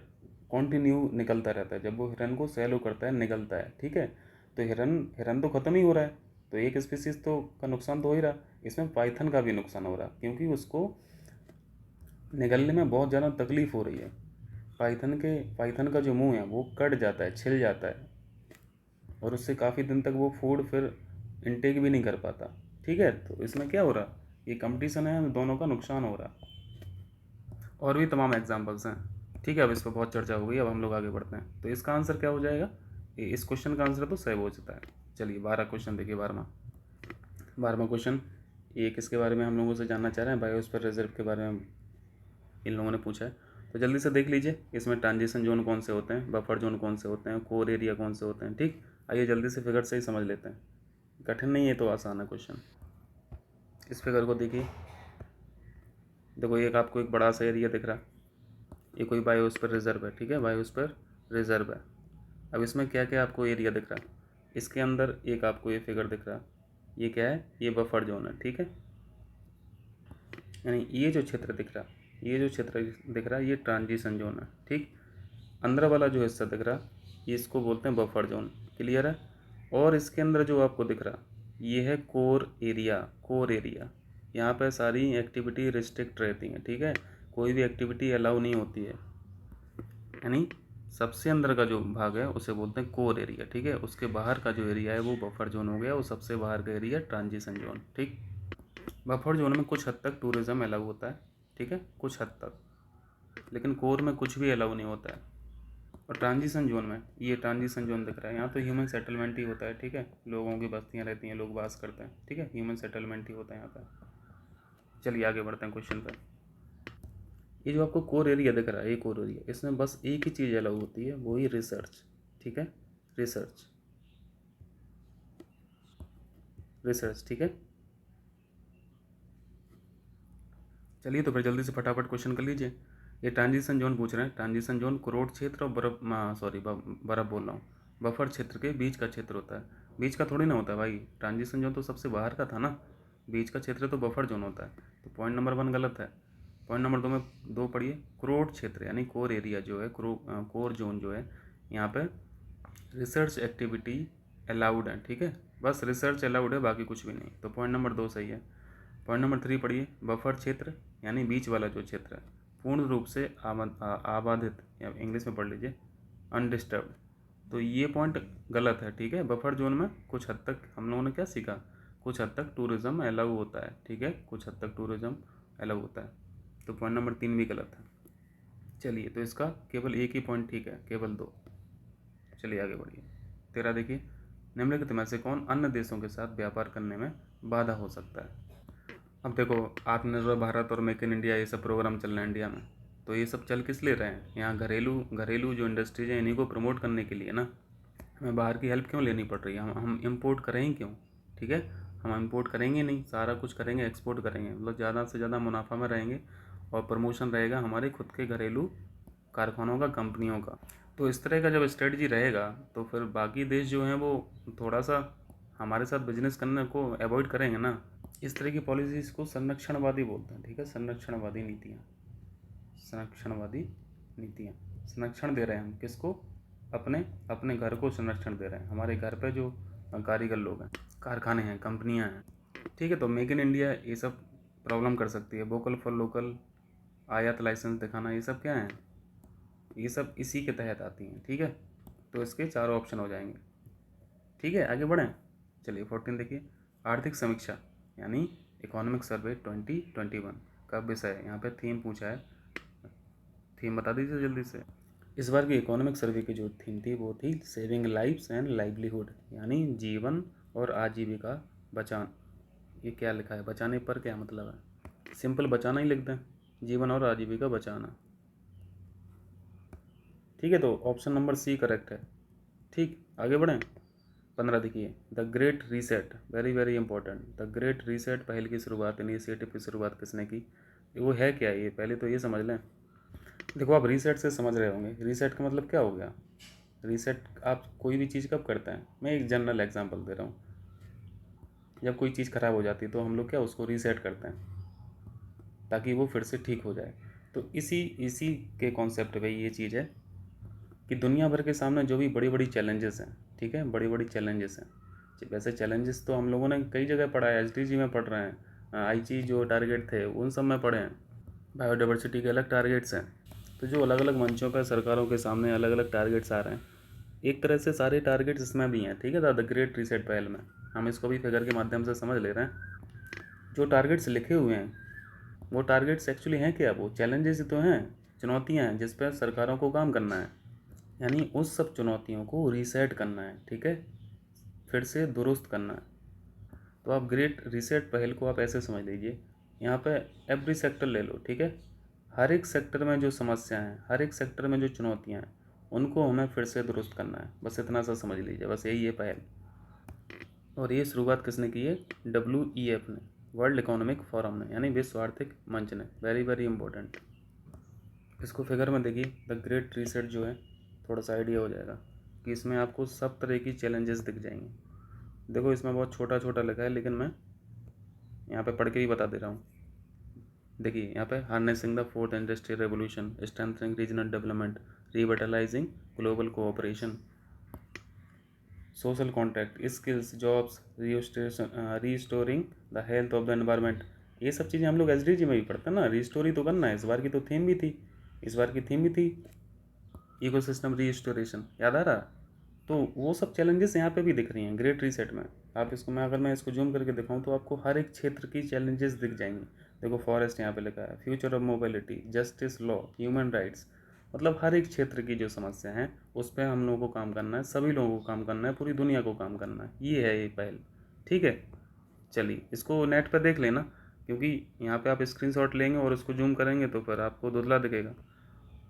S1: कंटिन्यू निकलता रहता है, जब वो हिरन को सैलो करता है, निकलता है, ठीक है। तो हिरन हिरन तो ख़त्म ही हो रहा है, तो एक स्पीसीज तो का नुकसान तो हो ही रहा, इसमें पाइथन का भी नुकसान हो रहा, क्योंकि उसको निगलने में बहुत ज़्यादा तकलीफ़ हो रही है। पाइथन का जो मुंह है वो कट जाता है, छिल जाता है, और उससे काफ़ी दिन तक वो फूड फिर इनटेक भी नहीं कर पाता, ठीक है। तो इसमें क्या हो रहा, ये कंपटीशन है, दोनों का नुकसान हो रहा। और भी तमाम एग्जांपल्स हैं, ठीक है। अब इस पर बहुत चर्चा हो गई, अब हम लोग आगे बढ़ते हैं। तो इसका आंसर क्या हो जाएगा? इस क्वेश्चन का आंसर तो सही हो जाता है। चलिए 12 क्वेश्चन देखिए, 12वां क्वेश्चन, ये किसके बारे में हम लोगों से जानना चाह रहे हैं? बायोस्फीयर रिजर्व के बारे में इन लोगों ने पूछा है। तो जल्दी से देख लीजिए, इसमें ट्रांजिशन जोन कौन से होते हैं, बफर जोन कौन से होते हैं, कोर एरिया कौन से होते हैं, ठीक। आइए जल्दी से फिगर से ही समझ लेते हैं, कठिन नहीं है, तो आसान है क्वेश्चन। इस फिगर को देखिए, देखो एक आपको एक बड़ा सा एरिया दिख रहा है, ये कोई बायोस्फीयर रिजर्व है, ठीक है, बायोस्फीयर रिजर्व है। अब इसमें क्या क्या आपको एरिया दिख रहा है? इसके अंदर एक आपको ये फिगर दिख रहा है, ये क्या है? ये बफर जोन है, ठीक है। यानी ये जो क्षेत्र दिख रहा है, ये जो क्षेत्र दिख रहा है, ये ट्रांजिशन जोन है, ठीक। अंदर वाला जो हिस्सा दिख रहा, ये इसको बोलते हैं बफर जोन, क्लियर है। और इसके अंदर जो आपको दिख रहा, ये है कोर एरिया, कोर एरिया। यहाँ पे सारी एक्टिविटी रिस्ट्रिक्ट रहती हैं, ठीक है, कोई भी एक्टिविटी अलाउ नहीं होती है। यानी सबसे अंदर का जो भाग है उसे बोलते हैं कोर एरिया, ठीक है। उसके बाहर का जो एरिया है वो बफर जोन हो गया, वो सबसे बाहर का एरिया ट्रांजिशन जोन, ठीक। बफर जोन में कुछ हद तक टूरिज्म अलाउ होता है, ठीक है, कुछ हद तक, लेकिन कोर में कुछ भी अलाउ नहीं होता है। और ट्रांजिशन जोन में, ये ट्रांजिशन जोन दिख रहा है, यहाँ तो ह्यूमन सेटलमेंट ही होता है, ठीक है, लोगों की बस्तियाँ रहती हैं, लोग वास करते हैं, ठीक है, ह्यूमन सेटलमेंट ही होता है यहाँ पर। चलिए आगे बढ़ते हैं क्वेश्चन पर। ये जो आपको कोर एरिया दिख रहा है, ये कोर एरिया, इसमें बस एक ही चीज़ अलाउ होती है, वही रिसर्च, ठीक है, रिसर्च, रिसर्च, ठीक है। चलिए तो फिर जल्दी से फटाफट क्वेश्चन कर लीजिए। ये ट्रांजिशन जोन पूछ रहे हैं, ट्रांजिशन जोन क्रोड क्षेत्र और बर्फ़ बोल रहा हूँ, बफर क्षेत्र के बीच का क्षेत्र होता है, बीच का थोड़ी ना होता है भाई, ट्रांजिशन जोन तो सबसे बाहर का था ना, बीच का क्षेत्र तो बफर जोन होता है। तो पॉइंट नंबर 1 गलत है। पॉइंट नंबर 2 में 2 पढ़िए, क्रोड क्षेत्र यानी कोर एरिया जो है, कोर जोन जो है, यहाँ पे रिसर्च एक्टिविटी अलाउड है, ठीक है, बस रिसर्च अलाउड है, बाकी कुछ भी नहीं। तो पॉइंट नंबर 2 सही है। पॉइंट नंबर 3 पढ़िए, बफर क्षेत्र यानी बीच वाला जो क्षेत्र है, पूर्ण रूप से आबादित, या इंग्लिश में पढ़ लीजिए अनडिस्टर्ब्ड। तो ये पॉइंट गलत है, ठीक है। बफर जोन में कुछ हद तक हम लोगों ने क्या सीखा, कुछ हद तक टूरिज़्म अलाउ होता है, ठीक है, कुछ हद तक टूरिज़्म अलाउ होता है। तो पॉइंट नंबर 3 भी गलत है। चलिए, तो इसका केवल एक ही पॉइंट ठीक है, केवल 2। चलिए आगे बढ़िए। 13 देखिए, निम्नलिखित में से कौन अन्य देशों के साथ व्यापार करने में बाधा हो सकता है। अब देखो, आत्मनिर्भर भारत और मेक इन इंडिया ये सब प्रोग्राम चल रहे हैं इंडिया में, तो ये सब चल किस लिए रहे हैं? यहाँ घरेलू जो इंडस्ट्रीज हैं इन्हीं को प्रमोट करने के लिए ना। हमें बाहर की हेल्प क्यों लेनी पड़ रही है? हम इम्पोर्ट करें क्यों? ठीक है, हम इम्पोर्ट करेंगे नहीं, सारा कुछ करेंगे एक्सपोर्ट करेंगे, मतलब ज़्यादा से ज़्यादा मुनाफा में रहेंगे और प्रमोशन रहेगा हमारे खुद के घरेलू कारखानों का, कंपनियों का। तो इस तरह का जब स्ट्रेटजी रहेगा तो फिर बाकी देश जो हैं वो थोड़ा सा हमारे साथ बिजनेस करने को अवॉइड करेंगे ना। इस तरह की पॉलिसीज़ को संरक्षणवादी बोलते हैं, ठीक है, संरक्षणवादी नीतियाँ। संरक्षणवादी नीतियाँ, संरक्षण दे रहे हैं हम किसको? अपने अपने घर को संरक्षण दे रहे हैं। हमारे घर पे जो कारीगर लोग हैं, कारखाने हैं, कंपनियां हैं, ठीक है। तो मेक इन इंडिया ये सब प्रॉब्लम कर सकती है। वोकल फॉर लोकल, आयात लाइसेंस दिखाना, ये सब क्या है? ये सब इसी के तहत आती हैं, ठीक है। तो इसके चारों ऑप्शन हो जाएंगे, ठीक है। आगे बढ़ें। चलिए 14 देखिए, आर्थिक समीक्षा यानी इकोनॉमिक सर्वे 2021 का विषय है। यहाँ पे थीम पूछा है, थीम बता दीजिए जल्दी से। इस बार की इकोनॉमिक सर्वे की जो थीम थी वो थी सेविंग लाइव्स एंड लाइवलीहुड, यानी जीवन और आजीविका बचान। ये क्या लिखा है? बचाने पर क्या मतलब है? सिंपल बचाना ही लिख दें, जीवन और आजीविका बचाना, ठीक है। तो ऑप्शन नंबर सी करेक्ट है, ठीक। आगे बढ़ें। 15 देखिए, the great reset, very very important. The great reset पहल की शुरुआत, इनिशिएटिव की शुरुआत किसने की? वो है क्या? ये पहले तो ये समझ लें। देखो, आप रीसेट से समझ रहे होंगे, रीसेट का मतलब क्या हो गया? रीसेट आप कोई भी चीज़ कब करते हैं? मैं एक जनरल एग्जांपल दे रहा हूँ। जब कोई चीज़ ख़राब हो जाती है तो हम लोग क्या उसको रीसेट करते हैं ताकि वो फिर से ठीक हो जाए। तो इसी इसी के कॉन्सेप्ट पे ये चीज़ है कि दुनिया भर के सामने जो भी बड़ी बड़ी चैलेंजेस हैं, ठीक है, बड़ी बड़ी चैलेंजेस हैं। वैसे चैलेंजेस तो हम लोगों ने कई जगह पढ़ा है, एसडीजी में पढ़ रहे हैं, आईजी जो टारगेट थे उन सब में पढ़े हैं, बायोडाइवर्सिटी के अलग टारगेट्स हैं। तो जो अलग अलग मंचों पर सरकारों के सामने अलग अलग टारगेट्स आ रहे हैं, एक तरह से सारे टारगेट्स इसमें भी हैं, ठीक है। द ग्रेट रीसेट पहल में हम इसको भी फिगर के माध्यम से समझ ले रहे हैं। जो टारगेट्स लिखे हुए हैं वो टारगेट्स एक्चुअली हैं क्या? वो चैलेंजेस तो हैं, चुनौतियाँ हैं जिस पर सरकारों को काम करना है, यानी उस सब चुनौतियों को रीसेट करना है, ठीक है, फिर से दुरुस्त करना है। तो आप ग्रेट रीसेट पहल को आप ऐसे समझ लीजिए, यहाँ पे एवरी सेक्टर ले लो, ठीक है, हर एक सेक्टर में जो समस्या हैं, हर एक सेक्टर में जो चुनौतियाँ हैं, उनको हमें फिर से दुरुस्त करना है। बस इतना सा समझ लीजिए, बस यही है पहल। और ये शुरुआत किसने की है? WEF ने, वर्ल्ड इकोनॉमिक फोरम ने, यानी विश्व आर्थिक मंच ने। Very very important. इसको फिगर में देखिए, द ग्रेट रीसेट जो है, थोड़ा सा आइडिया हो जाएगा कि इसमें आपको सब तरह की चैलेंजेस दिख जाएंगे। देखो, इसमें बहुत छोटा छोटा लिखा है लेकिन मैं यहाँ पे पढ़ के ही बता दे रहा हूँ। देखिए यहाँ पे, harnessing the fourth industrial revolution, strengthening regional development, revitalising global cooperation, social contract, skills, jobs, restoring the health of the environment. ये सब चीज़ें हम लोग एसडीजी में भी पढ़ते हैं ना, रिस्टोरी तो करना है। इस बार की तो थीम भी थी, इस बार की थीम भी थी इकोसिस्टम रीस्टोरेशन, याद आ रहा? तो वो सब चैलेंजेस यहाँ पे भी दिख रही हैं ग्रेट रीसेट में। आप इसको, मैं इसको जूम करके दिखाऊँ तो आपको हर एक क्षेत्र की चैलेंजेस दिख जाएंगी। देखो, फॉरेस्ट यहाँ पे लिखा है, future of mobility, justice, law, human rights, मतलब हर एक क्षेत्र की जो समस्या है उस पर हम लोगों को काम करना है, सभी लोगों को काम करना है, पूरी दुनिया को काम करना है। ये है ये पहल, ठीक है। चलिए, इसको नेट पर देख लेना, क्योंकि यहाँ पे आप स्क्रीनशॉट लेंगे और उसको जूम करेंगे तो फिर आपको धुंधला दिखेगा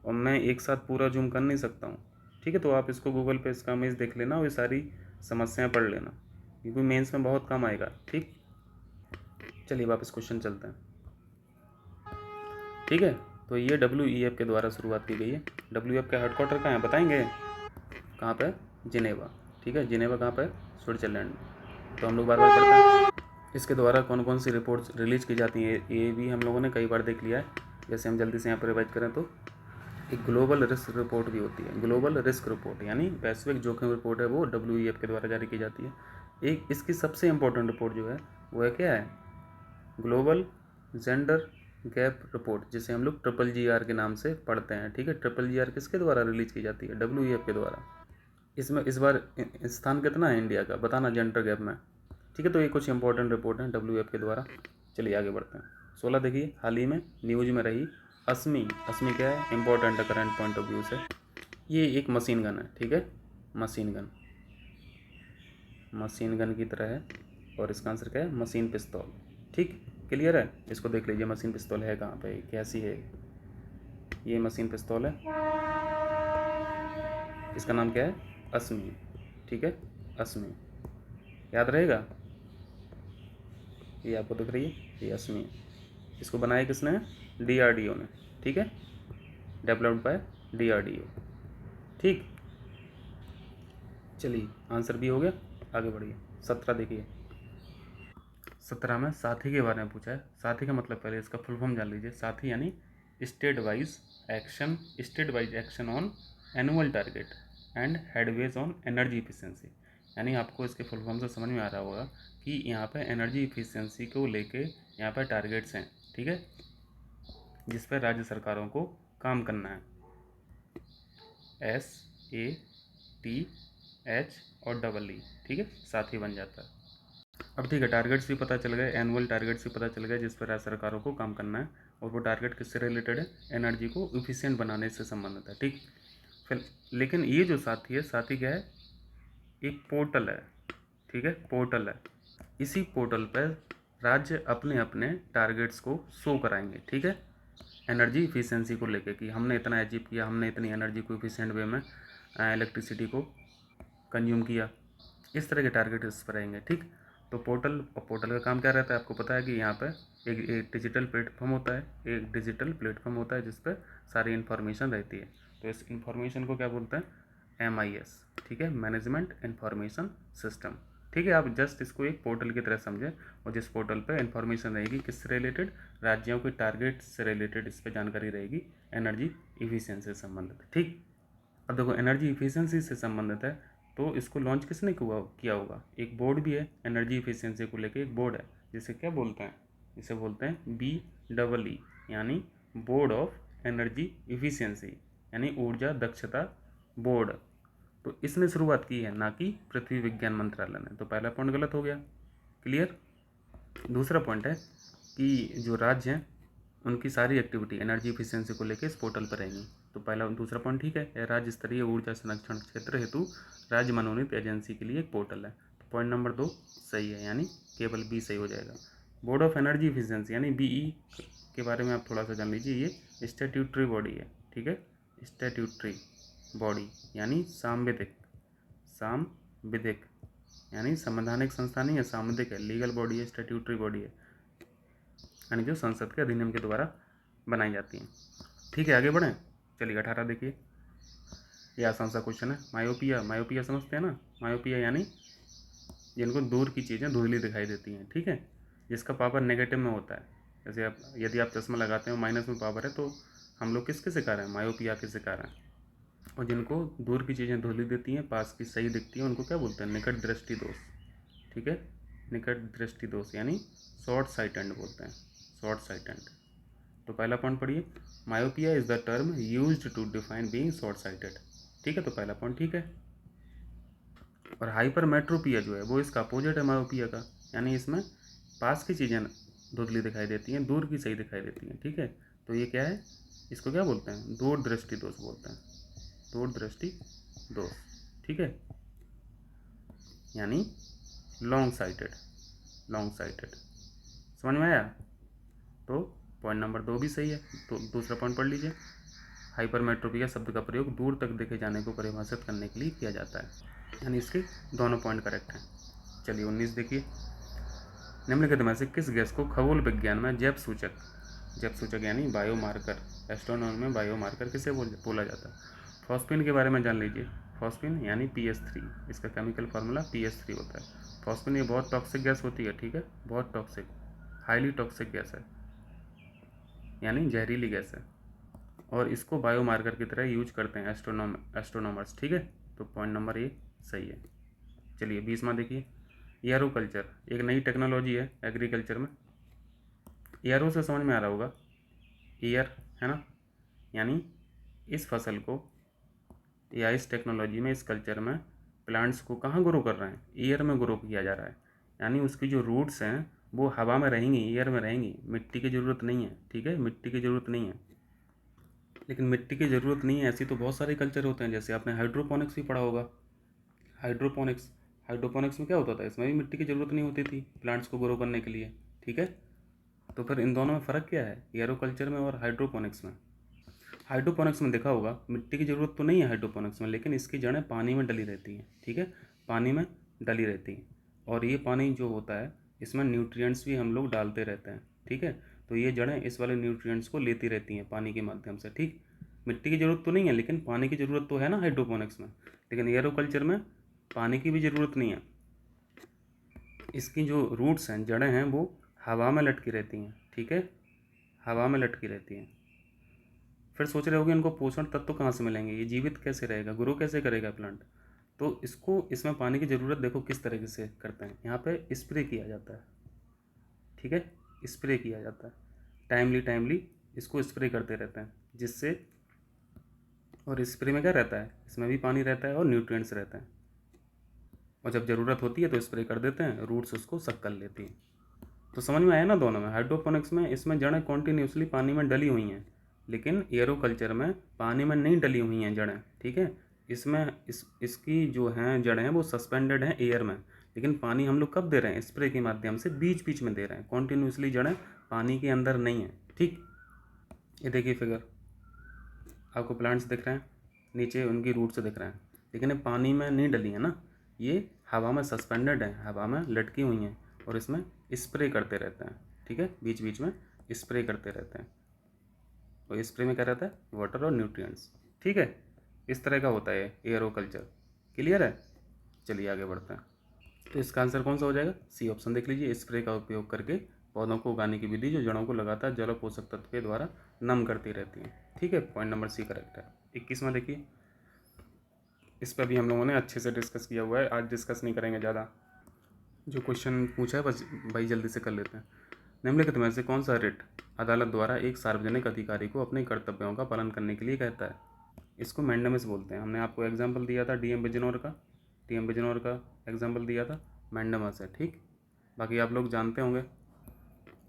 S1: और मैं एक साथ पूरा जूम कर नहीं सकता हूँ, ठीक है। तो आप इसको गूगल पे इसका इमेज देख लेना और ये सारी समस्याएं पढ़ लेना, क्योंकि मेंस में बहुत काम आएगा, ठीक। चलिए वापस क्वेश्चन चलते हैं, ठीक है। तो ये WEF के द्वारा शुरुआत की गई है। WEF का हेडक्वार्टर कहाँ है बताएंगे? कहाँ पे? जिनेवा, ठीक है। जिनेवा कहाँ पे? स्विट्जरलैंड। तो हम लोग बार बार पढ़ते हैं इसके द्वारा कौन कौन सी रिपोर्ट्स रिलीज की जाती हैं, ये भी हम लोगों ने कई बार देख लिया है। जैसे हम जल्दी से यहाँ पर रिवाइज करें तो एक ग्लोबल रिस्क रिपोर्ट भी होती है। ग्लोबल रिस्क रिपोर्ट यानी वैश्विक जोखिम रिपोर्ट है, वो WEF के द्वारा जारी की जाती है। एक इसकी सबसे इम्पोर्टेंट रिपोर्ट जो है वो है क्या है? ग्लोबल जेंडर गैप रिपोर्ट, जिसे हम लोग GGR के नाम से पढ़ते हैं, ठीक है। GGR किसके द्वारा रिलीज की जाती है? WEF के द्वारा। इसमें इस बार स्थान कितना है इंडिया का, बताना जेंडर गैप में, ठीक है। तो ये कुछ इंपॉर्टेंट रिपोर्ट हैं WF के द्वारा। चलिए आगे बढ़ते हैं। 16 देखिए, हाल ही में न्यूज में रही अस्मी। अस्मी क्या है, इंपॉर्टेंट है करंट पॉइंट ऑफ व्यू से। ये एक मशीन गन है, ठीक है, मशीन गन, मशीन गन की तरह है। और इसका आंसर क्या है, मशीन पिस्तौल। ठीक, क्लियर है। इसको देख लीजिए, मशीन पिस्तौल है कहाँ पे, कैसी है। ये मशीन पिस्तौल है, इसका नाम क्या है, अस्मी। ठीक है, अस्मी, याद रहेगा। ये आपको दिख रही है, ये अस्मी है। इसको बनाया किसने, DRDO ने। ठीक है, डेवलप्ड बाय DRDO। ठीक, चलिए आंसर भी हो गया, आगे बढ़िए। 17 देखिए, 17 में साथी के बारे में पूछा है। साथी का मतलब पहले इसका फुल फॉर्म जान लीजिए। साथी यानी state wise action, state wise action on annual target and headways on energy efficiency. यानी आपको इसके फुल फॉर्म से समझ में आ रहा होगा कि यहाँ पे एनर्जी इफिशिएंसी को लेके यहाँ पे टारगेट्स हैं, ठीक है, जिस पर राज्य सरकारों को काम करना है। SATH और EE, ठीक है, साथी बन जाता है। अब ठीक है, टारगेट्स भी पता चल गए, एनुअल टारगेट्स भी पता चल गए जिस पर राज्य सरकारों को काम करना है। और वो टारगेट किससे रिलेटेड है, एनर्जी को इफिशिएंट बनाने से संबंधित है। ठीक, फिर लेकिन ये जो साथी है, साथी क्या है, एक पोर्टल है, ठीक है, पोर्टल है। इसी पोर्टल पर राज्य अपने अपने टारगेट्स को शो कराएंगे, ठीक है, एनर्जी इफिशिएंसी को लेके कि हमने इतना अचीव किया, हमने इतनी एनर्जी को इफिशिएंट वे में इलेक्ट्रिसिटी को कंज्यूम किया। इस तरह के टारगेट इस पर रहेंगे। ठीक, तो पोर्टल का काम क्या रहता है, आपको पता है कि यहाँ पे एक डिजिटल प्लेटफॉर्म होता है, एक डिजिटल प्लेटफॉर्म होता है जिस पर सारी इन्फॉर्मेशन रहती है। तो इस इन्फॉर्मेशन को क्या बोलते हैं, MIS, ठीक है, मैनेजमेंट इन्फॉर्मेशन सिस्टम। ठीक है, आप जस्ट इसको एक पोर्टल की तरह समझें, और जिस पोर्टल पर इन्फॉर्मेशन रहेगी किससे रिलेटेड, राज्यों के टारगेट से रिलेटेड इस पर जानकारी रहेगी, एनर्जी इफिशिएंसी से संबंधित। ठीक, अब देखो एनर्जी इफिशिएंसी से संबंधित है, तो इसको लॉन्च किसने किया होगा, एक बोर्ड भी है एनर्जी इफिशिएंसी को लेके, एक बोर्ड है जिसे क्या बोलते हैं, इसे बोलते हैं BEE, यानी बोर्ड ऑफ एनर्जी इफिशिएंसी, यानी ऊर्जा दक्षता बोर्ड। तो इसने शुरुआत की है, ना कि पृथ्वी विज्ञान मंत्रालय ने। तो पहला पॉइंट गलत हो गया, क्लियर। दूसरा पॉइंट है कि जो राज्य हैं उनकी सारी एक्टिविटी एनर्जी इफिशिएंसी को लेकर इस पोर्टल पर रहेंगी। तो पहला दूसरा पॉइंट ठीक है, राज्य स्तरीय ऊर्जा संरक्षण क्षेत्र हेतु राज्य मनोनीत एजेंसी के लिए एक पोर्टल है। तो पॉइंट नंबर 2 सही है, यानी केवल B सही हो जाएगा। बोर्ड ऑफ एनर्जी इफिशिएंसी यानी BE के बारे में आप थोड़ा सा जान लीजिए। ये स्टैट्यूटरी बॉडी है, ठीक है, स्टैट्यूटरी बॉडी यानी सांविधिक यानी संवैधानिक संस्था नहीं है, सांविधिक है, लीगल बॉडी है, स्टैट्यूटरी बॉडी है, यानी जो संसद के अधिनियम के द्वारा बनाई जाती हैं। ठीक है, आगे बढ़ें। चलिए 18 देखिए, ये आसान सा क्वेश्चन है। मायोपिया समझते हैं ना, मायोपिया यानी जिनको दूर की चीज़ें धुंधली दिखाई देती हैं, ठीक है, जिसका पावर नेगेटिव में होता है। जैसे आप यदि आप चश्मा लगाते हो माइनस में पावर है, तो हम लोग किसके शिकार हैं, मायोपिया के शिकार हैं। और जिनको दूर की चीज़ें धुंधली देती हैं, पास की सही दिखती हैं, उनको क्या बोलते हैं, निकट दृष्टि दोष। ठीक है, निकट दृष्टि दोष यानी शॉर्ट साइटेड बोलते हैं, शॉर्ट साइटेड। तो पहला पॉइंट पढ़िए, myopia is the term used to define being short sighted. ठीक है, तो पहला पॉइंट ठीक है। और हाइपरमेट्रोपिया जो है वो इसका अपोजिट है मायोपिया का, यानी इसमें पास की चीज़ें धुंधली दिखाई देती हैं, दूर की सही दिखाई देती हैं। ठीक है, तो ये क्या है, इसको क्या बोलते हैं, दूर दृष्टि दोष बोलते हैं, दूर दृष्टि दोष। ठीक है, यानी लॉन्ग साइटेड, लॉन्ग साइटेड। समझ में आया। तो पॉइंट नंबर 2 भी सही है। तो दूसरा पॉइंट पढ़ लीजिए, हाइपरमेट्रोपिया शब्द का प्रयोग दूर तक देखे जाने को परिभाषित करने के लिए किया जाता है, यानी इसके दोनों पॉइंट करेक्ट हैं। चलिए 19 देखिए, निम्नलिखित में से किस गैस को खगोल विज्ञान में जैव सूचक यानी बायोमार्कर, एस्ट्रोनॉमी में बायोमार्कर किसे बोला जाता है। फॉस्फिन के बारे में जान लीजिए। फॉस्फिन यानी PH3, इसका केमिकल फार्मूला PH3 होता है। फॉस्फिन ये बहुत टॉक्सिक गैस होती है, ठीक है, बहुत टॉक्सिक, हाईली टॉक्सिक गैस है, यानी जहरीली गैस है। और इसको बायोमार्कर की तरह यूज करते हैं एस्ट्रोनॉमर्स। ठीक है, तो पॉइंट नंबर ए सही है। चलिए 20वां देखिए, एयरो कल्चर एक नई टेक्नोलॉजी है एग्रीकल्चर में। एयरो से समझ में आ रहा होगा, एयर है ना, यानी इस फसल को या इस टेक्नोलॉजी में, इस कल्चर में प्लांट्स को कहाँ ग्रो कर रहे हैं, एयर में ग्रो किया जा रहा है। यानी उसकी जो रूट्स हैं वो हवा में रहेंगी, एयर में रहेंगी, मिट्टी की ज़रूरत नहीं है, ठीक है, मिट्टी की ज़रूरत नहीं है। लेकिन मिट्टी की ज़रूरत नहीं है ऐसी तो बहुत सारे कल्चर होते हैं, जैसे आपने हाइड्रोपोनिक्स भी पढ़ा होगा। हाइड्रोपोनिक्स, हाइड्रोपोनिक्स में क्या होता था, इसमें भी मिट्टी की ज़रूरत नहीं होती थी प्लांट्स को ग्रो करने के लिए, ठीक है। तो फिर इन दोनों में फ़र्क क्या है, एरोकल्चर में और हाइड्रोपोनिक्स में? हाइड्रोपोनिक्स में देखा होगा मिट्टी की ज़रूरत तो नहीं है हाइड्रोपोनिक्स में, लेकिन इसकी जड़ें पानी में डली रहती हैं, ठीक है, पानी में डली रहती हैं। और ये पानी जो होता है इसमें न्यूट्रिएंट्स भी हम लोग डालते रहते हैं, ठीक है। तो ये जड़ें इस वाले न्यूट्रिएंट्स को लेती रहती हैं पानी के माध्यम से, ठीक। मिट्टी की ज़रूरत तो नहीं है लेकिन पानी की ज़रूरत तो है ना हाइड्रोपोनिक्स में। लेकिन एरोकल्चर में पानी की भी ज़रूरत नहीं है, इसकी जो रूट्स हैं, जड़ें हैं, वो हवा में लटकी रहती हैं, ठीक है, हवा में लटकी रहती हैं। फिर सोच रहे होगे इनको पोषण तत्व कहाँ से मिलेंगे, ये जीवित कैसे रहेगा, ग्रो कैसे करेगा प्लांट। तो इसको, इसमें पानी की ज़रूरत देखो किस तरीके से करते हैं, यहाँ पे स्प्रे किया जाता है, ठीक है, स्प्रे किया जाता है, टाइमली टाइमली इसको स्प्रे करते रहते हैं, जिससे, और स्प्रे में क्या रहता है, इसमें भी पानी रहता है और न्यूट्रिएंट्स रहते हैं, और जब ज़रूरत होती है तो स्प्रे कर देते हैं, रूट्स उसको सक कर लेती हैं। तो समझ में आया ना दोनों में। हाइड्रोपोनिक्स में इसमें जड़ें कॉन्टीन्यूसली पानी में डली हुई हैं, लेकिन एरोकल्चर में पानी में नहीं डली हुई हैं जड़ें, ठीक है। इसमें इसकी जो हैं जड़ें हैं वो सस्पेंडेड हैं एयर में, लेकिन पानी हम लोग कब दे रहे हैं, स्प्रे के माध्यम से बीच बीच में दे रहे हैं, कॉन्टीन्यूसली जड़ें पानी के अंदर नहीं हैं, ठीक। ये देखिए फिगर, आपको प्लांट्स दिख रहे हैं, नीचे उनकी रूट्स दिख रहे हैं, लेकिन ये पानी में नहीं डली है ना, ये हवा में सस्पेंडेड है, हवा में लटकी हुई हैं, और इसमें स्प्रे करते रहते हैं, ठीक है, बीच बीच में स्प्रे करते रहते हैं। और स्प्रे में क्या रहता है, वाटर और न्यूट्रिएंट्स, ठीक है। इस तरह का होता है एरोकल्चर। क्लियर है? चलिए आगे बढ़ते हैं। तो इसका आंसर कौन सा हो जाएगा, सी ऑप्शन देख लीजिए, स्प्रे का उपयोग करके पौधों को उगाने की विधि जो जड़ों को लगातार जल और पोषक तत्व के द्वारा नम करती रहती है, ठीक है, पॉइंट नंबर सी करेक्ट है। 21वां देखिए, इस पर भी हम लोगों ने अच्छे से डिस्कस किया हुआ है, आज डिस्कस नहीं करेंगे ज़्यादा, जो क्वेश्चन पूछा है बस भाई जल्दी से कर लेते हैं। निम्नलिखित में से कौन सा रिट अदालत द्वारा एक सार्वजनिक अधिकारी को अपने कर्तव्यों का पालन करने के लिए कहता है? इसको मैंडेमस बोलते हैं। हमने आपको एग्जाम्पल दिया था डीएम बिजनौर का, डीएम बिजनौर का एग्जाम्पल दिया था, मैंडेमस है, ठीक। बाकी आप लोग जानते होंगे।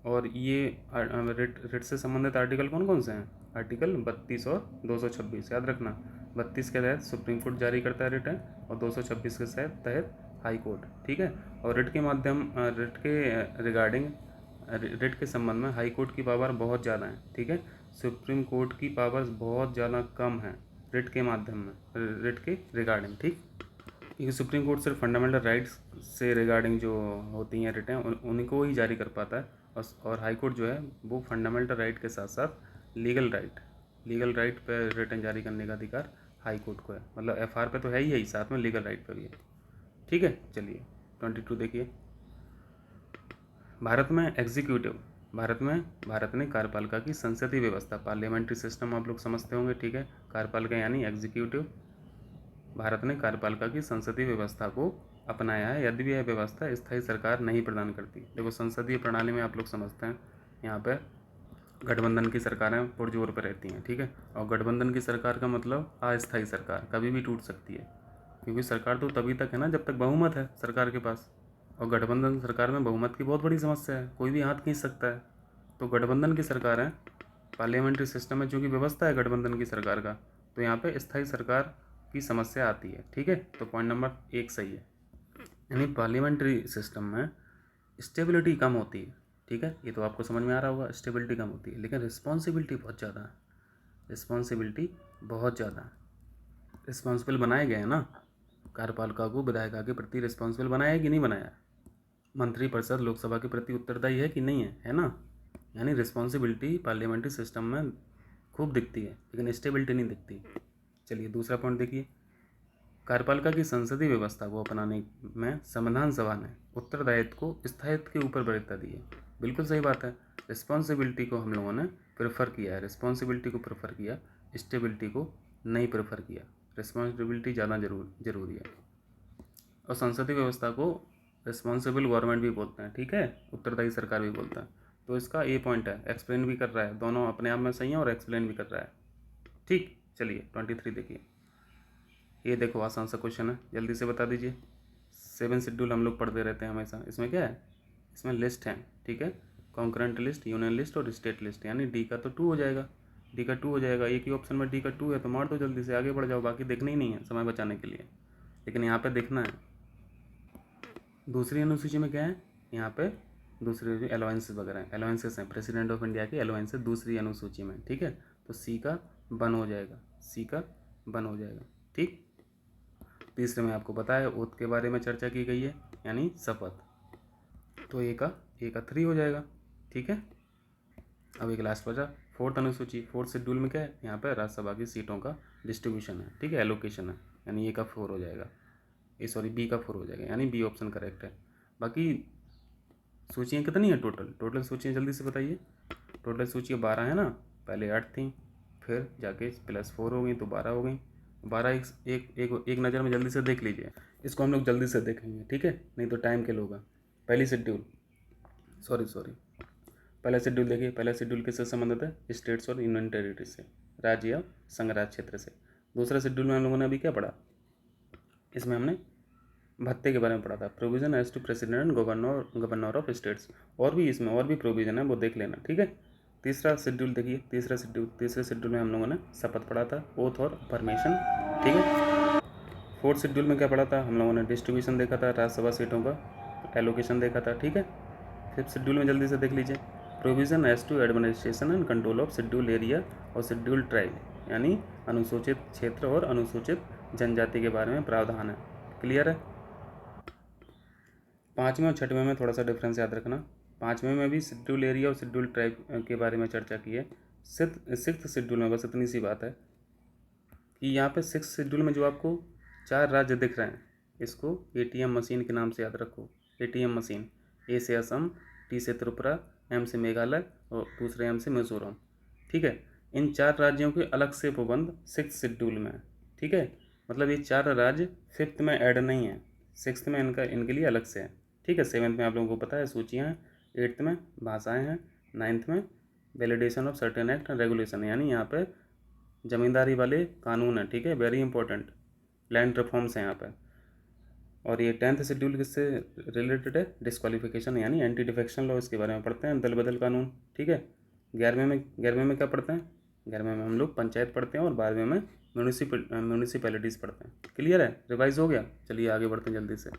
S1: और ये रिट से संबंधित आर्टिकल कौन कौन से हैं, आर्टिकल 32 और 226 याद रखना। 32 के तहत सुप्रीम कोर्ट जारी करता है रिट है, और 226 के तहत हाई कोर्ट, ठीक है। और रिट के माध्यम, रिट के रिगार्डिंग, रिट के संबंध में हाई कोर्ट की पावर बहुत ज़्यादा है, ठीक है। सुप्रीम कोर्ट की पावर्स बहुत ज़्यादा कम है रिट के माध्यम में, रिट के रिगार्डिंग, ठीक। क्योंकि सुप्रीम कोर्ट सिर्फ फंडामेंटल राइट्स से रिगार्डिंग जो होती हैं रिटें उन्हीं को ही जारी कर पाता है, और हाई कोर्ट जो है वो फंडामेंटल राइट के साथ साथ लीगल राइट पर रिटें जारी करने का अधिकार हाई कोर्ट को है। मतलब एफआर पे तो है ही साथ में लीगल राइट पे भी है, ठीक है। चलिए 22 देखिए, भारत ने कार्यपालिका की संसदीय व्यवस्था, पार्लियामेंट्री सिस्टम आप लोग समझते होंगे, ठीक है। कार्यपालिका यानी एग्जीक्यूटिव, भारत ने कार्यपालिका की संसदीय व्यवस्था को अपनाया है, यदि भी यह व्यवस्था स्थायी सरकार नहीं प्रदान करती। देखो संसदीय प्रणाली में आप लोग समझते हैं, यहाँ पे गठबंधन की सरकारें पुरजोर पर रहती हैं, ठीक है। और गठबंधन की सरकार का मतलब अस्थायी सरकार, कभी भी टूट सकती है, क्योंकि सरकार तो तभी तक है ना जब तक बहुमत है सरकार के पास। और गठबंधन सरकार में बहुमत की बहुत बड़ी समस्या है, कोई भी हाथ खींच सकता है। तो गठबंधन की सरकार है, पार्लियामेंट्री सिस्टम में चूँकि व्यवस्था है गठबंधन की सरकार का, तो यहाँ पे स्थायी सरकार की समस्या आती है, ठीक है। तो पॉइंट नंबर 1 सही है, यानी पार्लियामेंट्री सिस्टम में स्टेबिलिटी कम होती है, ठीक है। ये तो आपको समझ में आ रहा होगा, स्टेबिलिटी कम होती है, लेकिन रिस्पॉन्सिबिलिटी बहुत ज़्यादा है, रिस्पॉन्सिबिलिटी बहुत ज़्यादा है। रिस्पॉन्सिबल बनाए गए हैं ना, कार्यपालिका को विधायिका के प्रति रिस्पॉन्सिबल बनाया है कि नहीं बनाया? मंत्रिपरिषद लोकसभा के प्रति उत्तरदायी है कि नहीं है ना। यानी रिस्पॉन्सिबिलिटी पार्लियामेंट्री सिस्टम में खूब दिखती है, लेकिन स्टेबिलिटी नहीं दिखती। चलिए दूसरा पॉइंट देखिए, कार्यपालिका की संसदीय व्यवस्था को अपनाने में संविधान सभा ने उत्तरदायित्व को स्थायित्व के ऊपर वरीयता दी है। बिल्कुल सही बात है, रिस्पॉन्सिबिलिटी को हम लोगों ने प्रेफर किया है, रिस्पॉन्सिबिलिटी को प्रेफर किया, स्टेबिलिटी को नहीं प्रेफर किया। रिस्पॉन्सिबिलिटी ज़्यादा जरूरी है। और संसदीय व्यवस्था को रिस्पॉन्सिबल गवर्नमेंट भी बोलते हैं, ठीक है, उत्तरदायी सरकार भी बोलता है। तो इसका ए पॉइंट है, एक्सप्लेन भी कर रहा है, दोनों अपने आप में सही है और एक्सप्लेन भी कर रहा है, ठीक। चलिए 23 देखिए, ये देखो आसान सा क्वेश्चन है, जल्दी से बता दीजिए। 7 शेड्यूल हम लोग पढ़ते रहते हैं हमेशा। इसमें क्या है, इसमें लिस्ट है, ठीक है, कॉन्करेंट लिस्ट, यूनियन लिस्ट और स्टेट लिस्ट, यानी डी का तो 2 हो जाएगा, डी का 2 हो जाएगा। एक ही ऑप्शन में डी का 2 है तो मार दो, जल्दी से आगे बढ़ जाओ, बाकी देखना ही नहीं है समय बचाने के लिए, लेकिन यहाँ पे देखना है। दूसरी अनुसूची में क्या है, यहाँ पे दूसरे जो अलाउंसेस वगैरह हैं, अलाउंसेस हैं प्रेसिडेंट ऑफ इंडिया के अलाउंसेस दूसरी अनुसूची में, ठीक है, तो सी का 1 हो जाएगा, सी का 1 हो जाएगा, ठीक। तीसरे में आपको पता है ओथ के बारे में चर्चा की गई है, यानी शपथ, तो ए का 3 हो जाएगा, ठीक है। अब एक लास्ट बचा 4th अनुसूची। 4th शेड्यूल में क्या है, यहाँ पर राज्यसभा की सीटों का डिस्ट्रीब्यूशन है, ठीक है, एलोकेशन है, यानी ए का 4 हो जाएगा, सॉरी बी का 4 हो जाएगा, यानी बी ऑप्शन करेक्ट है। बाकी सूचियाँ कितनी है टोटल सूचियाँ जल्दी से बताइए। टोटल सूचियाँ 12 है ना, पहले 8 थी, फिर जाके +4 हो गई तो 12 हो गई। 12 एक नज़र में जल्दी से देख लीजिए, इसको हम लोग जल्दी से देखेंगे, ठीक है, नहीं तो टाइम किल होगा। पहली शेड्यूल सॉरी पहला शेड्यूल देखिए, पहला शेड्यूल किससे संबंधित है, स्टेट्स और यूनियन टेरिटरी से, राज्य या संघ राज्य क्षेत्र से। दूसरा शेड्यूल में हम लोगों ने अभी क्या पढ़ा, इसमें हमने भत्ते के बारे में पढ़ा था, provision as to president governor of states, और भी इसमें और भी प्रोविजन है, वो देख लेना, ठीक है। तीसरा शेड्यूल देखिए, तीसरे शेड्यूल में हम लोगों ने शपथ पढ़ा था, ओथ और परमिशन, ठीक है। 4th शेड्यूल में क्या पढ़ा था, हम लोगों ने डिस्ट्रीब्यूशन देखा था, राज्यसभा सीटों का एलोकेशन देखा था, ठीक है। 5th शेड्यूल में जल्दी से देख लीजिए, provision as to administration and control of schedule area और शेड्यूल ट्राइब, यानी अनुसूचित क्षेत्र और अनुसूचित जनजाति के बारे में प्रावधान है, क्लियर है। 5वें और 6वें में थोड़ा सा डिफरेंस याद रखना। 5वें में भी शेड्यूल एरिया और शेड्यूल ट्राइब के बारे में चर्चा की है। 6th शेड्यूल में बस इतनी सी बात है कि यहाँ पे 6th शेड्यूल में जो आपको 4 राज्य दिख रहे हैं, इसको ATM मशीन के नाम से याद रखो। ATM मशीन, ए से असम, टी से त्रिपुरा, एम से मेघालय और दूसरे एम से मिजोरम, ठीक है। इन 4 राज्यों के अलग से प्रबंध 6th शेड्यूल में है, ठीक है, मतलब ये 4 राज्य 5th में ऐड नहीं है, 6th में इनके लिए अलग से है, ठीक है। 7th में आप लोगों को पता है सूचियाँ हैं, 8th में भाषाएं हैं, 9th में validation of certain act and regulation, यानी यहाँ पे ज़मींदारी वाले कानून है, ठीक है, वेरी इंपॉर्टेंट, लैंड रिफॉर्म्स हैं यहाँ पे। और ये 10th शेड्यूल किससे रिलेटेड है, डिस्क्वालिफिकेशन यानी एंटी डिफेक्शन लॉ, इसके बारे में पढ़ते हैं, दल बदल कानून, ठीक है। 11वें में क्या पढ़ते हैं, 11वें में हम लोग पंचायत पढ़ते हैं और 12वें में म्यूनिसिपैलिटीज़ पढ़ते हैं, क्लियर है, रिवाइज हो गया। चलिए आगे बढ़ते हैं जल्दी से।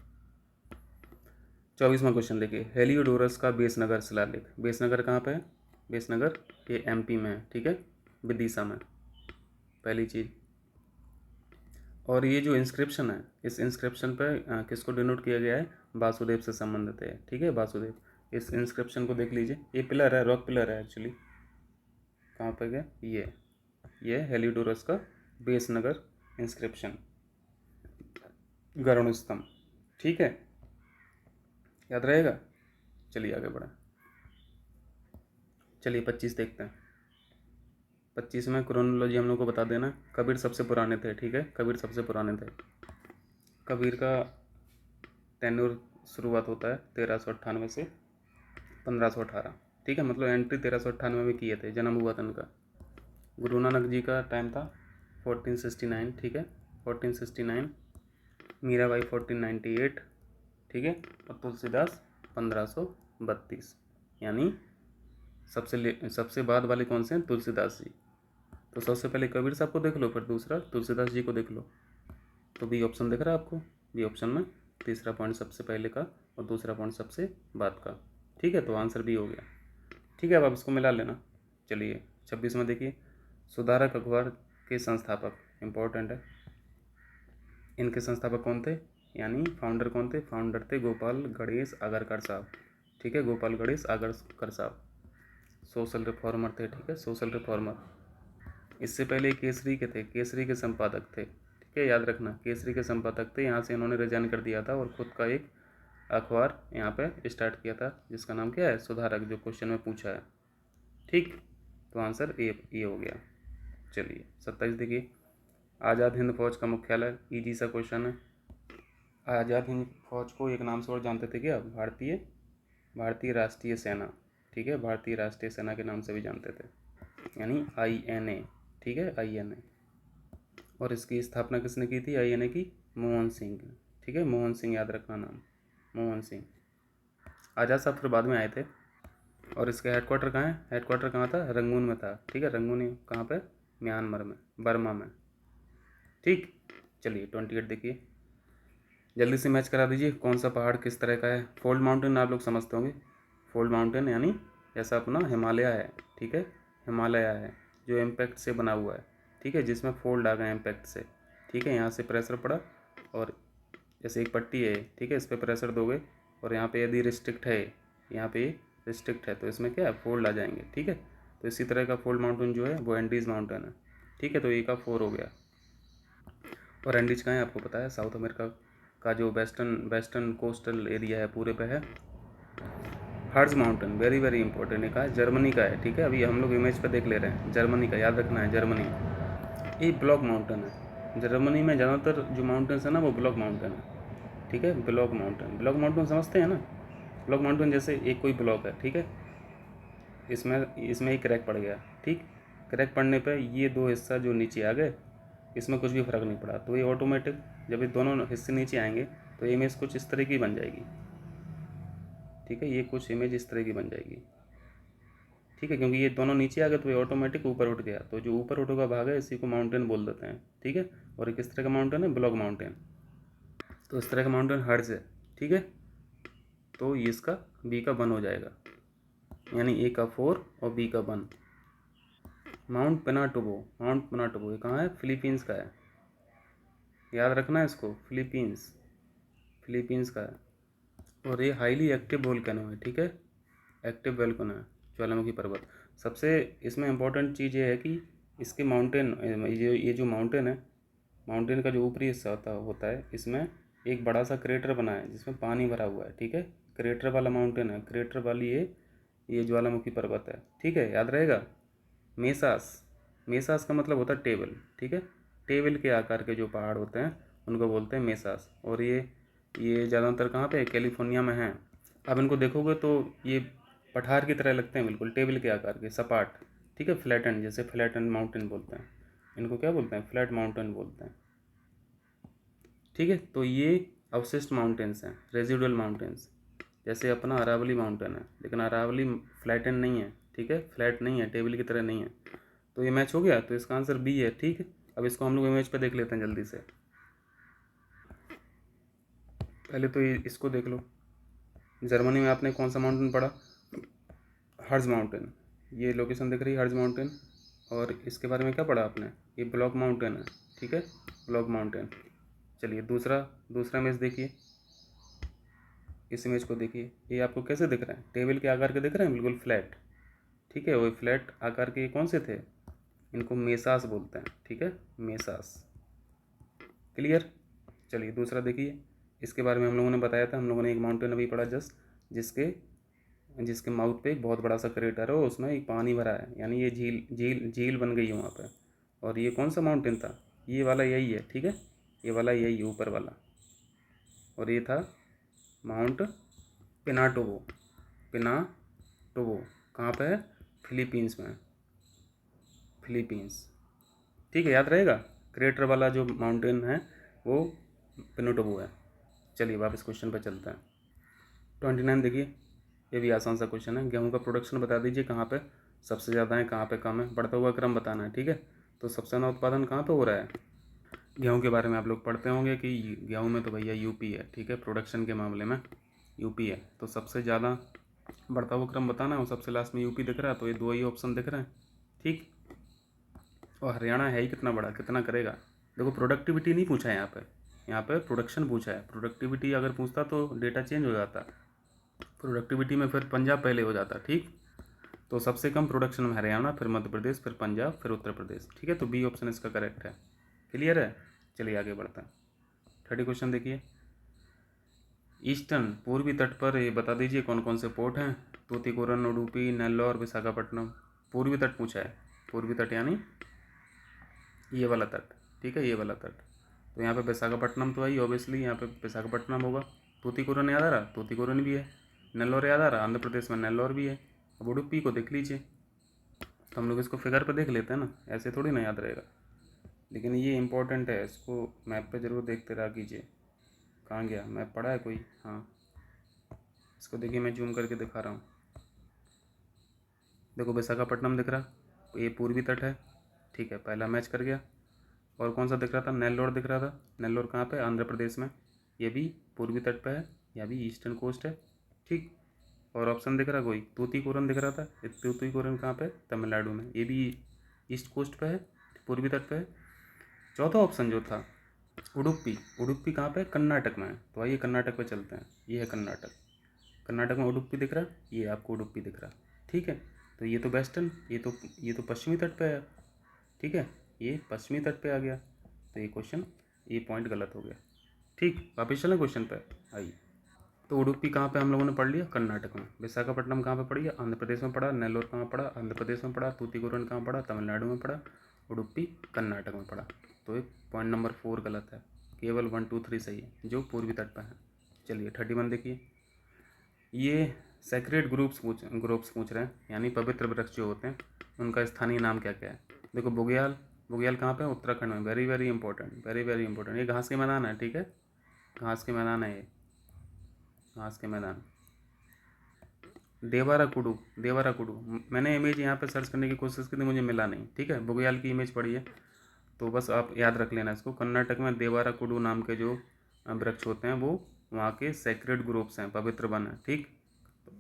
S1: 24वां क्वेश्चन देखिए, हेलियोडोरस का बेसनगर शिलालेख। बेसनगर कहाँ पे है, बेसनगर ये MP में है, ठीक है, विदिशा में, पहली चीज़। और ये जो इंस्क्रिप्शन है, इस इंस्क्रिप्शन पर किसको डिनोट किया गया है, वासुदेव से संबंधित है, ठीक है, वासुदेव। इस इंस्क्रिप्शन को देख लीजिए, ये पिलर है, रॉक पिलर है एक्चुअली, कहाँ पर गया, ये हेलियोडोरस का बेसनगर इंस्क्रिप्शन, गरुड़ स्तंभ, ठीक है, याद रहेगा। चलिए आगे बढ़ें। चलिए 25 देखते हैं। 25 में क्रोनोलॉजी हम लोग को बता देना, कबीर सबसे पुराने थे, ठीक है, कबीर सबसे पुराने थे। कबीर का टेन्योर शुरुआत होता है 1398 से 1518, ठीक है, मतलब एंट्री 1398 में किए थे, जन्म हुआ था उनका। गुरु नानक जी का टाइम था 1469, ठीक है, 1469। मीराबाई 1498, ठीक है, और तुलसीदास 1532, यानी सबसे बाद वाले कौन से हैं, तुलसीदास जी। तो सबसे पहले कबीर साहब को देख लो, फिर दूसरा तुलसीदास जी को देख लो, तो बी ऑप्शन दिख रहा है आपको, बी ऑप्शन में तीसरा पॉइंट सबसे पहले का और दूसरा पॉइंट सबसे बाद का, ठीक है, तो आंसर बी हो गया, ठीक है। अब आप इसको मिला लेना। चलिए 26 में देखिए, सुधारक अखबार के संस्थापक, इम्पोर्टेंट है, इनके संस्थापक कौन थे, यानी फाउंडर कौन थे, फाउंडर थे गोपाल गणेश आगरकर साहब, ठीक है, गोपाल गणेश आगरकर साहब, सोशल रिफॉर्मर थे, ठीक है, सोशल रिफॉर्मर। इससे पहले केसरी के थे, केसरी के संपादक थे, ठीक है, याद रखना, केसरी के संपादक थे। यहाँ से इन्होंने रिजाइन कर दिया था और खुद का एक अखबार यहाँ पे स्टार्ट किया था, जिसका नाम क्या है, सुधारक, जो क्वेश्चन में पूछा है, ठीक, तो आंसर ए हो गया। चलिए 27 देखिए, आज़ाद हिंद फौज का मुख्यालय, इजी सा क्वेश्चन है। आज़ाद हिंद फौज को एक नाम से और जानते थे क्या, भारतीय राष्ट्रीय सेना, ठीक है, भारतीय राष्ट्रीय सेना के नाम से भी जानते थे, यानी INA, ठीक है, INA। और इसकी स्थापना किसने की थी, INA की, मनमोहन सिंह, ठीक है, मोहन सिंह याद रखना नाम, मोहन सिंह। आज़ाद साहब फिर बाद में आए थे। और इसका हेडक्वार्टर कहाँ है, हेडक्वार्टर कहाँ था, रंगून में था। ठीक है, रंगून कहाँ पे, म्यांमार में, बर्मा में। ठीक, चलिए 28 देखिए, जल्दी से मैच करा दीजिए। कौन सा पहाड़ किस तरह का है। फोल्ड माउंटेन आप लोग समझते होंगे, फोल्ड माउंटेन यानी जैसा अपना हिमालय है। ठीक है, हिमालय है जो इम्पैक्ट से बना हुआ है। ठीक है, जिसमें फोल्ड आ गए इम्पैक्ट से। ठीक है, यहाँ से प्रेशर पड़ा और जैसे एक पट्टी है, ठीक है, इस पर प्रेशर दोगे और यहाँ पे यदि रिस्ट्रिक्ट है, यहाँ पे रिस्ट्रिक्ट है तो इसमें क्या है, फोल्ड आ जाएंगे। ठीक है, तो इसी तरह का फोल्ड माउंटेन जो है वो एंडीज़ माउंटेन है। ठीक है, तो ए का 4 हो गया। और एंडीज कहाँ है आपको पता है, साउथ अमेरिका का जो वेस्टर्न कोस्टल एरिया है पूरे पे है। हर्ज माउंटेन वेरी वेरी इंपॉर्टेंट है, कहा है जर्मनी का है। ठीक है, अभी हम लोग इमेज पे देख ले रहे हैं, जर्मनी का याद रखना है, जर्मनी। ये ब्लॉक माउंटेन है। जर्मनी में ज़्यादातर जो माउंटेन्स है ना वो ब्लॉक माउंटेन है। ठीक है, ब्लॉक माउंटेन, ब्लॉक माउंटेन समझते हैं ना। ब्लॉक माउंटेन जैसे एक कोई ब्लॉक है, ठीक है, इसमें इसमें एक क्रैक पड़ गया। ठीक, क्रैक पड़ने पे ये दो हिस्सा जो नीचे आ गए, इसमें कुछ भी फ़र्क नहीं पड़ा, तो ये ऑटोमेटिक जब ये दोनों हिस्से नीचे आएंगे तो इमेज कुछ इस तरह की बन जाएगी। ठीक है, ये कुछ इमेज इस तरह की बन जाएगी। ठीक है, क्योंकि ये दोनों नीचे आ गए तो ये ऑटोमेटिक ऊपर उठ गया, तो जो ऊपर उठा भाग है इसी को माउंटेन बोल देते हैं। ठीक है, और एक इस तरह का माउंटेन है ब्लॉक माउंटेन, तो इस तरह का माउंटेन हर्ज है। ठीक है, तो ये इसका बी का 1 हो जाएगा, यानी ए का 4 और बी का 1। माउंट पिनाटुबो, माउंट पिनाटुबो ये कहाँ है, फिलीपींस का है, याद रखना है इसको, फिलीपींस, फिलीपींस का है। और ये हाईली एक्टिव वोल्केनो है। ठीक है, एक्टिव वोल्केनो है, ज्वालामुखी पर्वत। सबसे इसमें इम्पोर्टेंट चीज़ ये है कि इसके माउंटेन, ये जो माउंटेन है, माउंटेन का जो ऊपरी हिस्सा होता है इसमें एक बड़ा सा क्रेटर बना है जिसमें पानी भरा हुआ है। ठीक है, क्रेटर वाला माउंटेन है, क्रेटर वाली ये ज्वालामुखी पर्वत है। ठीक है, याद रहेगा। मेसास, मेसास का मतलब होता है टेबल। ठीक है, टेबल के आकार के जो पहाड़ होते हैं उनको बोलते हैं मेसास। और ये ज़्यादातर कहाँ पे, कैलिफोर्निया में हैं। अब इनको देखोगे तो ये पठार की तरह लगते हैं, बिल्कुल टेबल के आकार के, सपाट। ठीक है, फ्लैटन, जैसे फ्लैटन माउंटेन बोलते हैं इनको, क्या बोलते हैं, फ्लैट माउंटेन बोलते हैं। ठीक है, तो ये अवशिष्ट माउंटेन्स हैं, रेजिडुअल माउंटेन्स। जैसे अपना अरावली माउंटेन है, लेकिन अरावली फ्लैटन नहीं है। ठीक है, फ्लैट नहीं है, टेबल की तरह नहीं है। तो ये मैच हो गया, तो इसका आंसर बी है। ठीक है, अब इसको हम लोग इमेज पे देख लेते हैं जल्दी से। पहले तो ये इसको देख लो, जर्मनी में आपने कौन सा माउंटेन पढ़ा, हर्ज माउंटेन। ये लोकेशन दिख रही है, हर्ज माउंटेन। और इसके बारे में क्या पढ़ा आपने, ये ब्लॉक माउंटेन है। ठीक है, ब्लॉक माउंटेन। चलिए दूसरा, दूसरा इमेज देखिए, इस इमेज को देखिए, ये आपको कैसे दिख रहे हैं, टेबल के आकार के दिख रहे हैं, बिल्कुल फ्लैट। ठीक है, वो फ्लैट आकार के कौन से थे, इनको मेसास बोलते हैं। ठीक है, मेसास, क्लियर। चलिए दूसरा देखिए, इसके बारे में हम लोगों ने बताया था, हम लोगों ने एक माउंटेन अभी पढ़ा जस्ट, जिसके जिसके माउथ पे एक बहुत बड़ा सा क्रेटर है और उसमें एक पानी भरा है, यानी ये झील झील झील बन गई है वहाँ पे। और ये कौन सा माउंटेन था, ये वाला यही है। ठीक है, ये वाला यही है, ऊपर वाला। और ये था माउंट पिनाटोबो, पिनाटोबो कहाँ पे है, फिलीपींस में, फिलीपींस। ठीक है, याद रहेगा, क्रेटर वाला जो माउंटेन है वो पिनाटोबो है। चलिए वापस क्वेश्चन पर चलते हैं। 29 देखिए, ये भी आसान सा क्वेश्चन है। गेहूं का प्रोडक्शन बता दीजिए, कहाँ पे सबसे ज़्यादा है, कहाँ पे कम है, बढ़ता हुआ क्रम बताना है। ठीक है, तो सबसे ज़्यादा उत्पादन कहाँ पे हो रहा है, गेहूं के बारे में आप लोग पढ़ते होंगे कि गेहूं में तो भैया यूपी है। ठीक है, प्रोडक्शन के मामले में यूपी है, तो सबसे ज़्यादा बढ़ता हुआ क्रम बताना है और सबसे लास्ट में यूपी दिख रहा है, तो ये दो ही ऑप्शन दिख रहे हैं। ठीक, और हरियाणा है ही कितना बड़ा, कितना करेगा। देखो प्रोडक्टिविटी नहीं पूछा है यहाँ पे प्रोडक्शन पूछा है। प्रोडक्टिविटी अगर पूछता तो डेटा चेंज हो जाता, प्रोडक्टिविटी में फिर पंजाब पहले हो जाता। ठीक, तो सबसे कम प्रोडक्शन में हरियाणा, फिर मध्य प्रदेश, फिर पंजाब, फिर उत्तर प्रदेश। ठीक है, तो बी ऑप्शन इसका करेक्ट है। क्लियर है, चलिए आगे बढ़ते हैं। 30 क्वेश्चन देखिए, ईस्टर्न पूर्वी तट पर ये बता दीजिए कौन कौन से पोर्ट हैं, तूतीकोरन, उडुपी, नेल्लौर, विशाखापट्टनम। पूर्वी तट पूछा है, पूर्वी तट यानी ये वाला तट। ठीक है, ये वाला तट, तो यहाँ पे विशाखापट्टनम तो आई ऑब्वियसली, यहाँ पे विशाखापट्टनम होगा। तूतीकोरन याद आ रहा, तूतीकोरन भी है। नेल्लौर याद आ रहा, आंध्र प्रदेश में नेल्लौर भी है। अब उडुपी को देख लीजिए, तो हम लोग इसको फिगर पे देख लेते हैं ना, ऐसे थोड़ी ना याद रहेगा, लेकिन ये इंपॉर्टेंट है, इसको मैप पे ज़रूर देखते रहा कीजिए, कहाँ गया, मैप पड़ा है कोई? हाँ, इसको देखिए मैं जूम करके दिखा रहा हूँ। देखो विशाखापट्टनम दिख रहा, ये पूर्वी तट है, ठीक है, पहला मैच कर गया। और कौन सा दिख रहा था? नेल्लोर दिख रहा था। नेल्लोर कहाँ पे? आंध्र प्रदेश में, ये भी पूर्वी तट पे है, यह भी ईस्टर्न कोस्ट है, ठीक। और ऑप्शन दिख रहा कोई? तूतीकोरन दिख रहा था, ये तूतीकोरन कहाँ पे? तमिलनाडु में, ये भी ईस्ट कोस्ट पे है, पूर्वी तट पे है। चौथा ऑप्शन जो था उडुपी, उडुपी कहाँ पे? कर्नाटक में है। तो आइए कर्नाटक पे चलते हैं, ये है कर्नाटक। कर्नाटक में उडुपी दिख रहा, ये आपको उडुपी दिख रहा, ठीक है। तो ये तो वेस्टर्न, ये तो पश्चिमी तट पे है, ठीक है, ये पश्चिमी तट पे आ गया। तो ये क्वेश्चन, ये पॉइंट गलत हो गया, ठीक। वापस चलें क्वेश्चन पे, आइए। तो उडुपी कहाँ पे हम लोगों ने पढ़ लिया? कर्नाटक में। विशाखापट्टनम कहाँ पे पड़ी है? आंध्र प्रदेश में पड़ा। नेल्लोर कहाँ पड़ा? आंध्र प्रदेश में पड़ा। तूतीकोरन कहाँ पड़ा? तमिलनाडु में पड़ा। उडुपी कर्नाटक में पड़ा। तो एक पॉइंट नंबर 4 गलत है, केवल 1 2 3 सही है, जो पूर्वी तट पर है। चलिए 31 देखिए, ये सेक्रेड ग्रुप्स पूछ रहे हैं, यानी पवित्र वृक्ष जो होते हैं उनका स्थानीय नाम क्या क्या है। देखो बुग्याल, बुग्याल कहाँ पे है? उत्तराखंड में, very very important, very very important. ये घास के मैदान है, ठीक है, घास के मैदान है, ये घास के मैदान। देवाराकुडू, देवाराकुडू, मैंने इमेज यहाँ पे सर्च करने की कोशिश की थी, मुझे मिला नहीं, ठीक है, बुग्याल की इमेज पड़ी है, तो बस आप याद रख लेना इसको। कर्नाटक में देवाराकुडू नाम के जो वृक्ष होते हैं वो वहाँ के सेक्रेड ग्रुप्स हैं, पवित्र वन है, ठीक।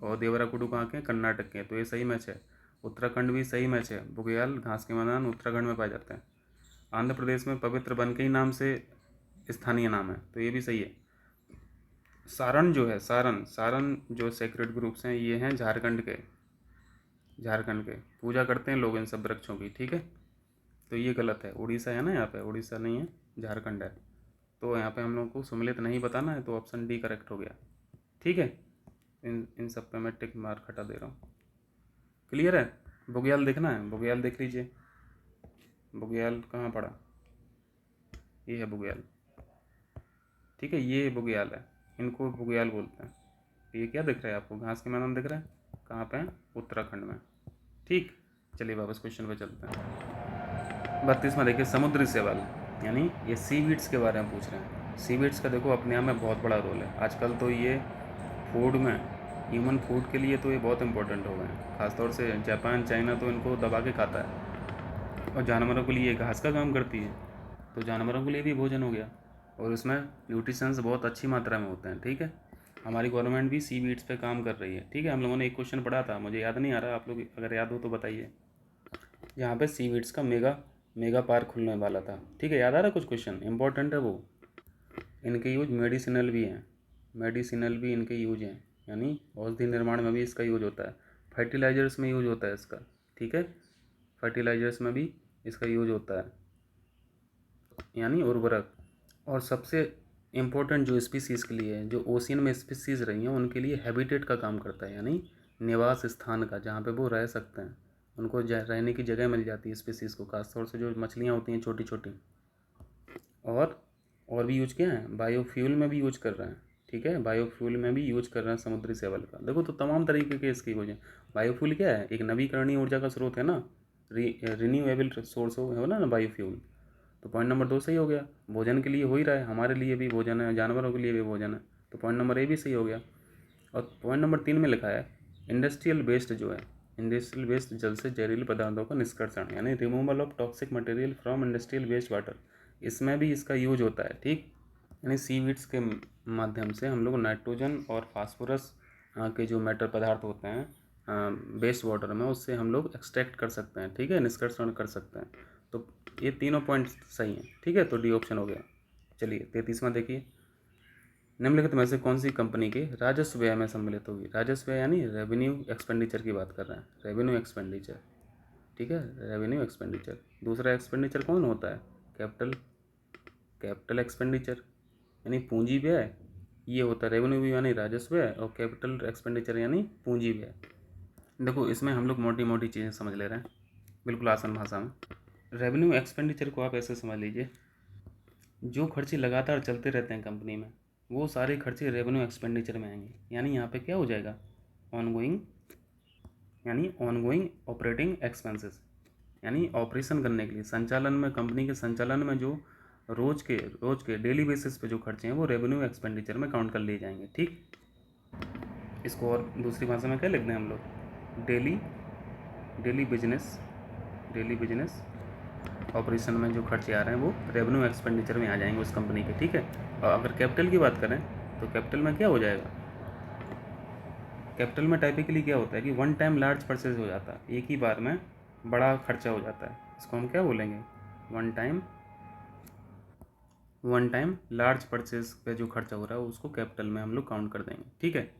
S1: और देवराकुडू कहाँ के? कर्नाटक के, तो ये सही मैच है। उत्तराखंड भी सही मैच है, बुग्याल घास के मैदान उत्तराखंड में पाए जाते हैं। आंध्र प्रदेश में पवित्र वन के ही नाम से स्थानीय नाम है, तो ये भी सही है। सारण जो है, सारण, सारण जो सेक्रेड ग्रुप्स हैं ये हैं झारखंड के, झारखंड के, पूजा करते हैं लोग इन सब वृक्षों की, ठीक है। तो ये गलत है, उड़ीसा है ना, यहाँ पे उड़ीसा नहीं है, झारखंड है। तो यहाँ पे हम लोग को सम्मिलित नहीं बताना है, तो ऑप्शन डी करेक्ट हो गया, ठीक है। इन इन सब पे मैं टिक मार्क हटा दे रहा हूँ। क्लियर है? बुग्याल देखना है, बुग्याल देख लीजिए। बुग्याल कहाँ पड़ा? ये है बुग्याल, ठीक है, ये बुग्याल है, इनको बुग्याल बोलते हैं। ये क्या दिख रहा है आपको? घास के मैदान दिख रहा है, कहाँ पे है? उत्तराखंड में, ठीक। चलिए वापस क्वेश्चन पे चलते हैं। 32वां देखिए, समुद्री शैवाल, यानी ये सी वीड्स के बारे में पूछ रहे हैं। सी वीड्स का देखो अपने आप में बहुत बड़ा रोल है, आजकल तो ये फूड में, ह्यूमन फूड के लिए तो ये बहुत इंपॉर्टेंट हो गए हैं, खासतौर से जापान चाइना तो इनको दबा के खाता है। और जानवरों के लिए घास का काम करती है, तो जानवरों के लिए भी भोजन हो गया, और उसमें न्यूट्रिशंस बहुत अच्छी मात्रा में होते हैं, ठीक है। हमारी गवर्नमेंट भी सी वीड्स पे काम कर रही है, ठीक है। हम लोगों ने एक क्वेश्चन पढ़ा था, मुझे याद नहीं आ रहा, आप लोग अगर याद हो तो बताइए। यहाँ पे सी वीड्स का मेगा मेगा पार्क खुलने वाला था, ठीक है, याद आ रहा कुछ क्वेश्चन? इंपॉर्टेंट है वो। इनके यूज मेडिसिनल भी हैं, मेडिसिनल भी इनके यूज हैं, यानी औषधि निर्माण में भी इसका यूज होता है। फर्टिलाइजर्स में यूज होता है इसका, ठीक है, फर्टिलाइजर्स में भी इसका यूज होता है, यानी उर्वरक। और सबसे इम्पोर्टेंट जो स्पीसीज़ के लिए, जो ओशियन में स्पीसीज़ रही हैं उनके लिए हैबिटेट का काम करता है, यानी निवास स्थान का, जहाँ पे वो रह सकते हैं, उनको रहने की जगह मिल जाती है स्पीसीज़ को, खासतौर से जो मछलियाँ होती हैं छोटी छोटी। और भी यूज किया है, बायोफ्यूल में भी यूज कर रहे हैं, ठीक है, बायोफ्यूल में भी यूज कर रहे हैं समुद्री शैवाल का। देखो तो तमाम तरीके के इसकी यूज है। बायोफ्यूल क्या है? एक नवीकरणीय ऊर्जा का स्रोत है ना, रिन्यूएबल सोर्स हो ना बायोफ्यूल। तो पॉइंट नंबर 2 सही हो गया, भोजन के लिए हो ही रहा है, हमारे लिए भी भोजन है, जानवरों के लिए भी भोजन है, तो पॉइंट नंबर ए भी सही हो गया। और पॉइंट नंबर 3 में लिखा है इंडस्ट्रियल वेस्ट जो है, इंडस्ट्रियल वेस्ट जल से जहरीले पदार्थों का निष्कर्षण, यानी removal of toxic material from industrial waste water, इसमें भी इसका यूज होता है, ठीक। यानी सीवीड्स के माध्यम से हम लोग नाइट्रोजन और फास्फोरस के जो मैटर पदार्थ होते हैं वेस्ट वाटर में, उससे हम लोग एक्सट्रैक्ट कर सकते हैं, ठीक है, निष्कर्षण कर सकते हैं। तो ये तीनों पॉइंट सही हैं, ठीक है, तो डी ऑप्शन हो गया। चलिए 33वां देखिए, निम्नलिखित में से कौन सी कंपनी के राजस्व व्यय में सम्मिलित होगी? राजस्व व्यय यानी रेवेन्यू एक्सपेंडिचर की बात कर रहे हैं, रेवेन्यू एक्सपेंडिचर, ठीक है, रेवेन्यू एक्सपेंडिचर। दूसरा एक्सपेंडिचर कौन होता है? कैपिटल, कैपिटल एक्सपेंडिचर, यानी पूंजी व्यय, ये होता है रेवेन्यू व्यय यानी राजस्व व्यय, और कैपिटल एक्सपेंडिचर यानी पूंजी व्यय। देखो इसमें हम लोग मोटी मोटी चीज़ें समझ ले रहे हैं, बिल्कुल आसान भाषा में। रेवेन्यू एक्सपेंडिचर को आप ऐसे समझ लीजिए, जो खर्चे लगातार चलते रहते हैं कंपनी में, वो सारे खर्चे रेवेन्यू एक्सपेंडिचर में आएंगे, यानी यहाँ पे क्या हो जाएगा? ऑनगोइंग, यानी ऑनगोइंग ऑपरेटिंग एक्सपेंसेस, यानी ऑपरेशन करने के लिए, संचालन में, कंपनी के संचालन में जो रोज़ के डेली बेसिस पे जो खर्चे हैं वो रेवेन्यू एक्सपेंडिचर में काउंट कर लिए जाएंगे। ठीक, इसको और दूसरी भाषा में क्या लिख दें हम लोग, डेली बिजनेस ऑपरेशन में जो खर्चे आ रहे हैं वो रेवेन्यू एक्सपेंडिचर में आ जाएंगे उस कंपनी के। ठीक है, और अगर कैपिटल की बात करें तो कैपिटल में क्या हो जाएगा, कैपिटल में टाइपिकली क्या होता है कि वन टाइम लार्ज परचेज हो जाता है, एक ही बार में बड़ा खर्चा हो जाता है, इसको हम क्या बोलेंगे, वन टाइम लार्ज परचेज पे जो खर्चा हो रहा है उसको कैपिटल में हम लोग काउंट कर देंगे। ठीक है,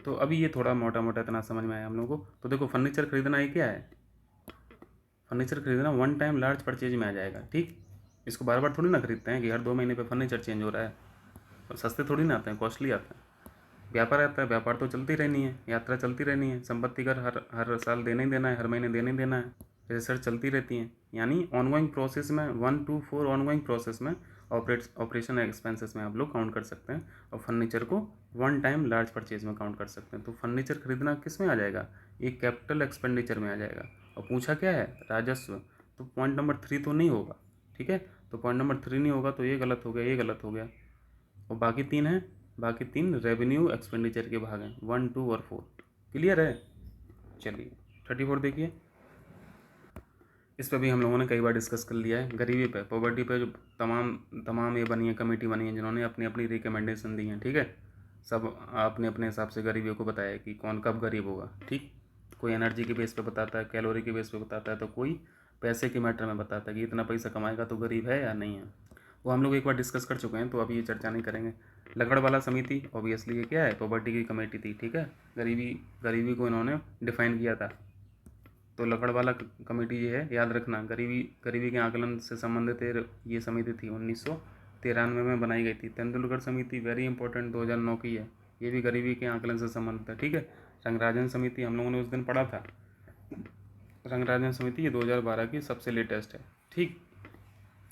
S1: तो अभी ये थोड़ा मोटा मोटा इतना समझ में आया हम लोगों को। तो देखो फर्नीचर खरीदना ये क्या है, फर्नीचर खरीदना वन टाइम लार्ज परचेज में आ जाएगा। ठीक, इसको बार बार थोड़ी ना खरीदते हैं कि हर 2 महीने पे फर्नीचर चेंज हो रहा है, और सस्ते थोड़ी ना आते हैं, कॉस्टली आते हैं। व्यापार आता है, व्यापार तो चलती रहनी है, यात्रा चलती रहनी है, संपत्ति कर हर साल देना ही देना है, हर महीने देना ही देना है, रिसर्च चलती रहती है। यानी ऑनगोइंग प्रोसेस में 1 to 4 ऑनगोइंग प्रोसेस में ऑपरेशन एक्सपेंसेस में आप लोग काउंट कर सकते हैं, और फर्नीचर को वन टाइम लार्ज परचेज में काउंट कर सकते हैं। तो फर्नीचर खरीदना किस में आ जाएगा, एक कैपिटल एक्सपेंडिचर में आ जाएगा। और पूछा क्या है, राजस्व, तो पॉइंट नंबर 3 तो नहीं होगा। ठीक है, तो पॉइंट नंबर 3 नहीं होगा, तो ये गलत हो गया, ये गलत हो गया, और बाकी 3 हैं, बाकी 3 रेवेन्यू एक्सपेंडिचर के भाग हैं, 1, 2 और 4। क्लियर है, चलिए 34 देखिए, इस पर भी हम लोगों ने कई बार डिस्कस कर लिया है। गरीबी पे, पॉवर्टी पे जो तमाम ये बनी है, कमेटी बनी है जिन्होंने अपनी अपनी रिकमेंडेशन दी हैं। ठीक है, सब अपने अपने हिसाब से गरीबियों को बताया कि कौन कब गरीब होगा। ठीक, कोई एनर्जी के बेस पे बताता है, कैलोरी के बेस पे बताता है, तो कोई पैसे के मैटर में बताता है कि इतना पैसा कमाएगा तो गरीब है या नहीं है। वो हम लोग एक बार डिस्कस कर चुके हैं, तो अभी ये चर्चा नहीं करेंगे। लकड़वाला समिति ऑब्वियसली ये क्या है, पॉवर्टी की कमेटी थी। ठीक है, गरीबी को इन्होंने डिफाइन किया था। तो लकड़वाला कमेटी ये है, याद रखना, गरीबी के आकलन से संबंधित ये समिति थी, 1993 में बनाई गई थी। तेंदुलकर समिति वेरी इंपॉर्टेंट, 2009 की है, ये भी गरीबी के आकलन से संबंधित है। ठीक है, रंगराजन समिति हम लोगों ने उस दिन पढ़ा था, रंगराजन समिति ये 2012 की सबसे लेटेस्ट है। ठीक,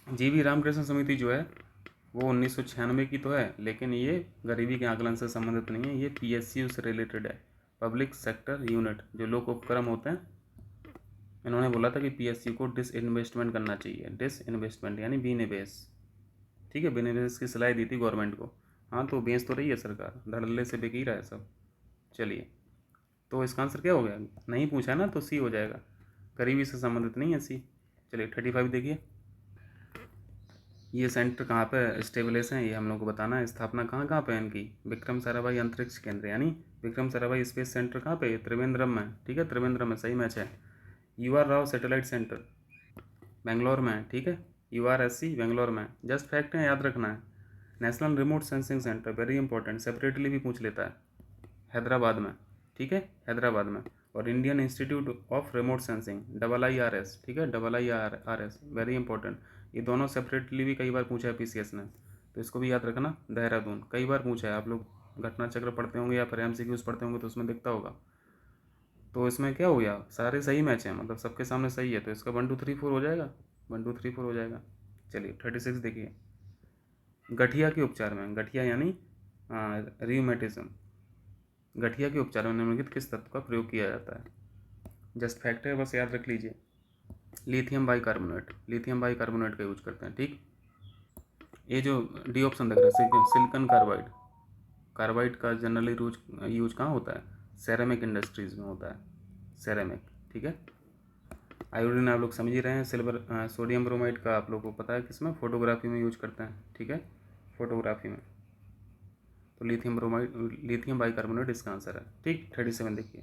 S1: जीवी रामकृष्ण समिति जो है वो 1996 की तो है, लेकिन ये गरीबी के आकलन से संबंधित नहीं है, ये PSU से रिलेटेड है, पब्लिक सेक्टर यूनिट, जो लोक उपक्रम होते हैं। इन्होंने बोला था कि PSU को डिसइन्वेस्टमेंट करना चाहिए, डिसइन्वेस्टमेंट यानी विनिवेश। ठीक है, विनिवेश की सलाह दी थी गवर्नमेंट को। हाँ, तो बेच तो रही है सरकार, धड़ल्ले से बिक ही रहा है सब। चलिए, तो इसका आंसर क्या हो गया, नहीं पूछा है ना, तो C हो जाएगा, गरीबी से संबंधित नहीं है C। चलिए 35 देखिए, ये सेंटर कहाँ पे स्टेबलिश हैं, ये हम लोग को बताना है। स्थापना कहाँ कहाँ पे है इनकी, विक्रम साराभाई अंतरिक्ष केंद्र यानी विक्रम साराभाई स्पेस सेंटर कहाँ पे, त्रिवेंद्रम में। ठीक है, त्रिवेंद्रम में, सही मैच है। UR Rao satellite centre Bangalore में है। ठीक है, URSC बेंगलोर में। जस्ट फैक्ट है, याद रखना है। National remote sensing centre very important, separately भी पूछ लेता है, हैदराबाद में। ठीक है, हैदराबाद में। और Indian institute of remote sensing, IIRS। ठीक है, IIRS वेरी इंपॉर्टेंट। ये दोनों सेपरेटली भी कई बार पूछा है PCS ने, तो इसको भी याद रखना। देहरादून कई बार पूछा है, आप लोग घटना चक्र पढ़ते होंगे या फिर MCQs पढ़ते होंगे तो उसमें दिखता होगा। तो इसमें क्या हो गया, सारे सही मैच हैं, मतलब सबके सामने सही है, तो इसका 1 2 3 4 हो जाएगा, 1 2 3 4 हो जाएगा। चलिए 36 देखिए, गठिया के उपचार में, गठिया यानी रियूमेटिज्म, गठिया के उपचार में निम्नलिखित किस तत्व का प्रयोग किया जाता है। जस्ट फैक्ट है, बस याद रख लीजिए, लिथियम बाइकार्बोनेट का यूज करते हैं। ठीक, ये जो डी ऑप्शन दिख रहा है, सिलिकॉन कार्बाइड, कार्बाइड का जनरली यूज कहाँ होता है, सेरेमिक इंडस्ट्रीज में होता है, सेरेमिक। ठीक है, आयोडीन आप लोग समझ ही रहे हैं। सिल्वर सोडियम ब्रोमाइड का आप लोग को पता है किसमें, फोटोग्राफी में यूज करते हैं। ठीक है, फोटोग्राफी में। तो लिथियम बाइकार्बोनेट इसका आंसर है। ठीक, 37 देखिए,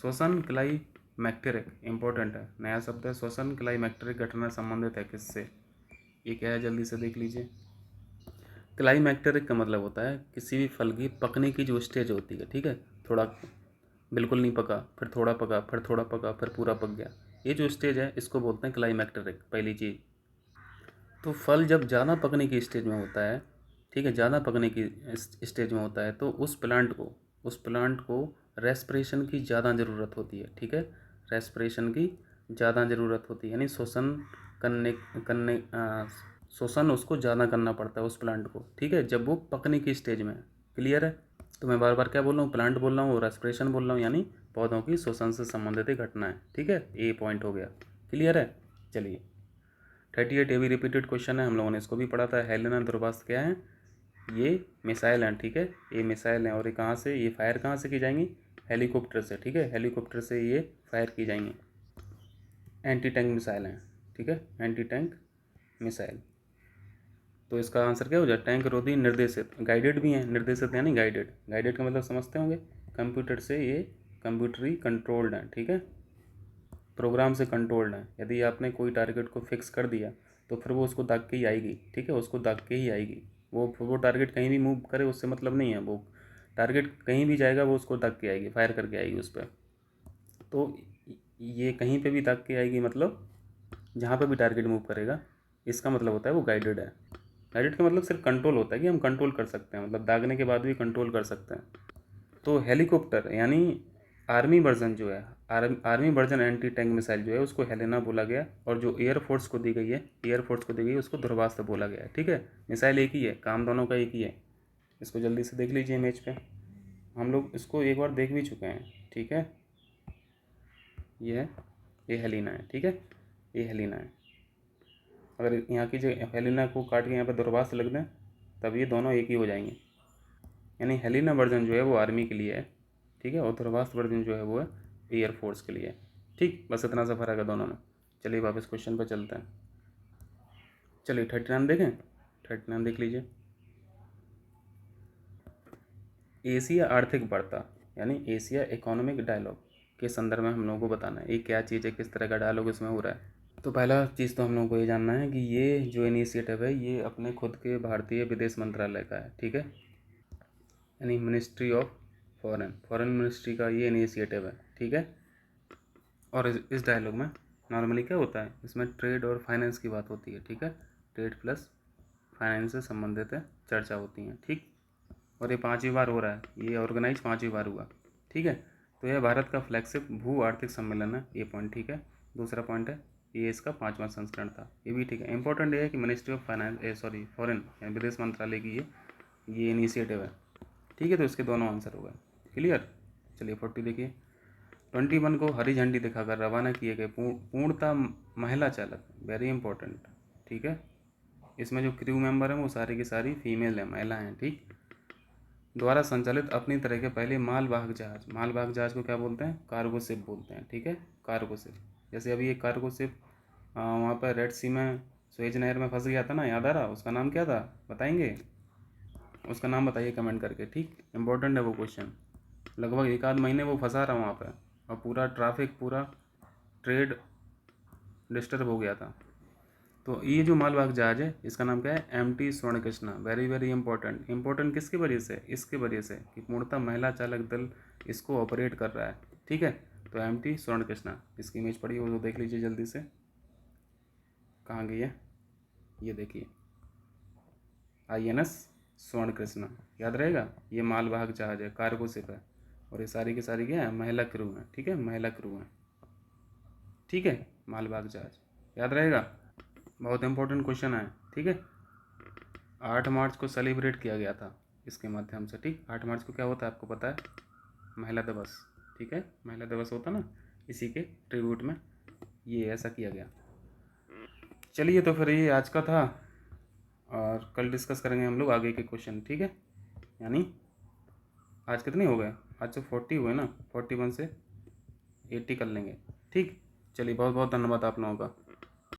S1: श्वसन क्लाइमैक्टेरिक इंपॉर्टेंट है, नया शब्द है। श्वसन क्लाइमैक्टेरिक घटना संबंधित है किससे, ये क्या है, जल्दी से देख लीजिए। क्लाइमैक्टेरिक का मतलब होता है किसी भी फल की पकने की जो स्टेज होती है। ठीक है, थोड़ा बिल्कुल नहीं पका, फिर थोड़ा पका, फिर थोड़ा पका, फिर पूरा पक गया, ये जो स्टेज है इसको बोलते हैं क्लाइमैक्टेरिक, पहली चीज़। तो फल जब ज़्यादा पकने की स्टेज में होता है, ठीक है, ज़्यादा पकने की स्टेज में होता है, तो उस प्लांट को रेस्पिरेशन की ज़्यादा ज़रूरत होती है। ठीक है, रेस्पिरेशन की ज़्यादा ज़रूरत होती है, यानी करने करने शोषण उसको ज़्यादा करना पड़ता है उस प्लांट को। ठीक है, जब वो पकने की स्टेज में है। क्लियर है, तो मैं बार बार क्या बोल रहा हूँ, प्लांट बोल रहा हूँ, रेस्पिरेशन बोल रहा हूँ, यानी पौधों की श्वसन से संबंधित एक घटना है। ठीक है, ए पॉइंट हो गया। क्लियर है, चलिए 38 ये भी रिपीटेड क्वेश्चन है, हम लोगों ने इसको भी पढ़ा था। हेलेना ध्रुवास्त्र क्या है? ये मिसाइल हैं, ठीक है, ये मिसाइल हैं। और ये कहाँ से, ये फायर कहाँ से की जाएंगी? हेलीकॉप्टर से, ठीक है, हेलीकॉप्टर से ये फायर की जाएंगी। एंटी टैंक मिसाइल हैं, ठीक है, एंटी टैंक मिसाइल। तो इसका आंसर क्या हो जाए? टैंक रोधी निर्देशित, गाइडेड भी हैं, निर्देशित यानी गाइडेड। गाइडेड का मतलब समझते होंगे, कंप्यूटर से ये कंप्यूटरी कंट्रोल्ड हैं, ठीक है, प्रोग्राम से कंट्रोल्ड हैं। यदि आपने कोई टारगेट को फिक्स कर दिया तो फिर वो उसको दाग के ही आएगी, ठीक है, उसको दाग के ही आएगी। वो टारगेट कहीं भी मूव करे उससे मतलब नहीं है, वो टारगेट कहीं भी जाएगा वो उसको दाग के आएगी, फायर करके आएगी उस पर। तो ये कहीं पे भी दाग के आएगी, मतलब जहाँ पे भी टारगेट मूव करेगा, इसका मतलब होता है वो गाइडेड है। गाइडेड का मतलब सिर्फ कंट्रोल होता है कि हम कंट्रोल कर सकते हैं, मतलब दागने के बाद भी कंट्रोल कर सकते हैं। तो हेलीकॉप्टर यानी आर्मी वर्जन जो है, army version anti tank missile जो है उसको हेलेना बोला गया। और जो एयरफोर्स को दी गई है, एयरफोर्स को दी गई है, उसको ध्रुवास्त्र बोला गया है, ठीक है। मिसाइल एक ही है, काम दोनों का एक ही है। इसको जल्दी से देख लीजिए इमेज पे, हम लोग इसको एक बार देख भी चुके हैं, ठीक है। ये है, ये हेलिना है, ठीक है, ये हेलिना है। अगर यहाँ की जो हेलिना को काट के यहाँ पे ध्रुवास्त्र लग दें तब ये दोनों एक ही हो जाएंगे। यानी हेलिना वर्जन जो है वो आर्मी के लिए है, ठीक है, और ध्रुवास्त्र वर्जन जो है वो है एयरफोर्स के लिए, ठीक। बस इतना सा फर्क है दोनों में। चलिए वापस क्वेश्चन पर चलते हैं। चलिए 39 देखें, 39 देख लीजिए। एशिया आर्थिक वार्ता यानी एशिया इकोनॉमिक डायलॉग के संदर्भ में हम लोगों को बताना है ये क्या चीज़ है, किस तरह का डायलॉग इसमें हो रहा है। तो पहला चीज़ तो हम लोगों को ये जानना है कि ये जो इनिशिएटिव है ये अपने खुद के भारतीय विदेश मंत्रालय का है, ठीक है, यानी मिनिस्ट्री ऑफ फॉरेन मिनिस्ट्री का ये इनिशिएटिव है, ठीक है। और इस डायलॉग में नॉर्मली क्या होता है, इसमें ट्रेड और फाइनेंस की बात होती है, ठीक है, ट्रेड प्लस फाइनेंस से संबंधित है चर्चा होती है, ठीक। और ये 5वीं बार हो रहा है, ये ऑर्गेनाइज 5वीं बार हुआ, ठीक है। तो यह भारत का फ्लैगशिप भू आर्थिक सम्मेलन है, ये पॉइंट ठीक है। दूसरा पॉइंट है ये इसका 5वां संस्करण था, ये भी ठीक है। इंपॉर्टेंट ये है कि मिनिस्ट्री ऑफ फाइनेंस फॉरेन विदेश मंत्रालय की ये इनिशिएटिव है, ठीक है। तो इसके दोनों आंसर हो गए, क्लियर। चलिए 40 देखिए। 21 को हरी झंडी दिखाकर रवाना किए गए पूर्णतः महिला चालक, वेरी इंपॉर्टेंट, ठीक है। इसमें जो क्रू मेंबर हैं वो सारी की सारी फीमेल हैं, महिला हैं, ठीक। द्वारा संचालित अपनी तरह के पहले मालवाहक जहाज, मालवाहक जहाज को क्या बोलते हैं? कार्गो शिप बोलते हैं, ठीक है, कार्गो शिप। जैसे अभी एक कार्गो शिप वहाँ पर रेड सी में सुएज नहर में फंस गया था ना, याद आ रहा? उसका नाम क्या था, बताएंगे? उसका नाम बताइए कमेंट करके, ठीक। इंपॉर्टेंट है वो क्वेश्चन। लगभग 1 आध महीने वो फंसा रहा वहाँ पर, और पूरा ट्रैफिक, पूरा ट्रेड डिस्टर्ब हो गया था। तो ये जो मालवाहक जहाज है इसका नाम क्या है? MT Swarnakrishna, very very important. Important किसकी वजह से? इसके वजह से कि पूर्णतः महिला चालक दल इसको ऑपरेट कर रहा है, ठीक है। तो MT स्वर्णकृष्णा, इसकी इमेज पड़ी हो तो देख लीजिए जल्दी से, कहाँ गई है, ये देखिए, INS स्वर्णकृष्णा, याद रहेगा। ये मालवाहक जहाज है, कार्गो शिप है, और ये सारी की सारी क्या है? महिला क्रू है, ठीक है, महिला क्रू है, ठीक है, मालवाहक जहाज, याद रहेगा। बहुत इंपॉर्टेंट क्वेश्चन है, ठीक है। 8 मार्च को सेलिब्रेट किया गया था इसके माध्यम से, ठीक। 8 मार्च को क्या होता है आपको पता है? महिला दिवस, ठीक है, महिला दिवस होता ना, इसी के ट्रिब्यूट में ये ऐसा किया गया। चलिए तो फिर ये आज का था, और कल डिस्कस करेंगे हम लोग आगे के क्वेश्चन, ठीक है। यानी आज कितने हो गए? आज तो 40 हुए ना, 41 से 80 कर लेंगे, ठीक। चलिए बहुत बहुत धन्यवाद आप लोगों का।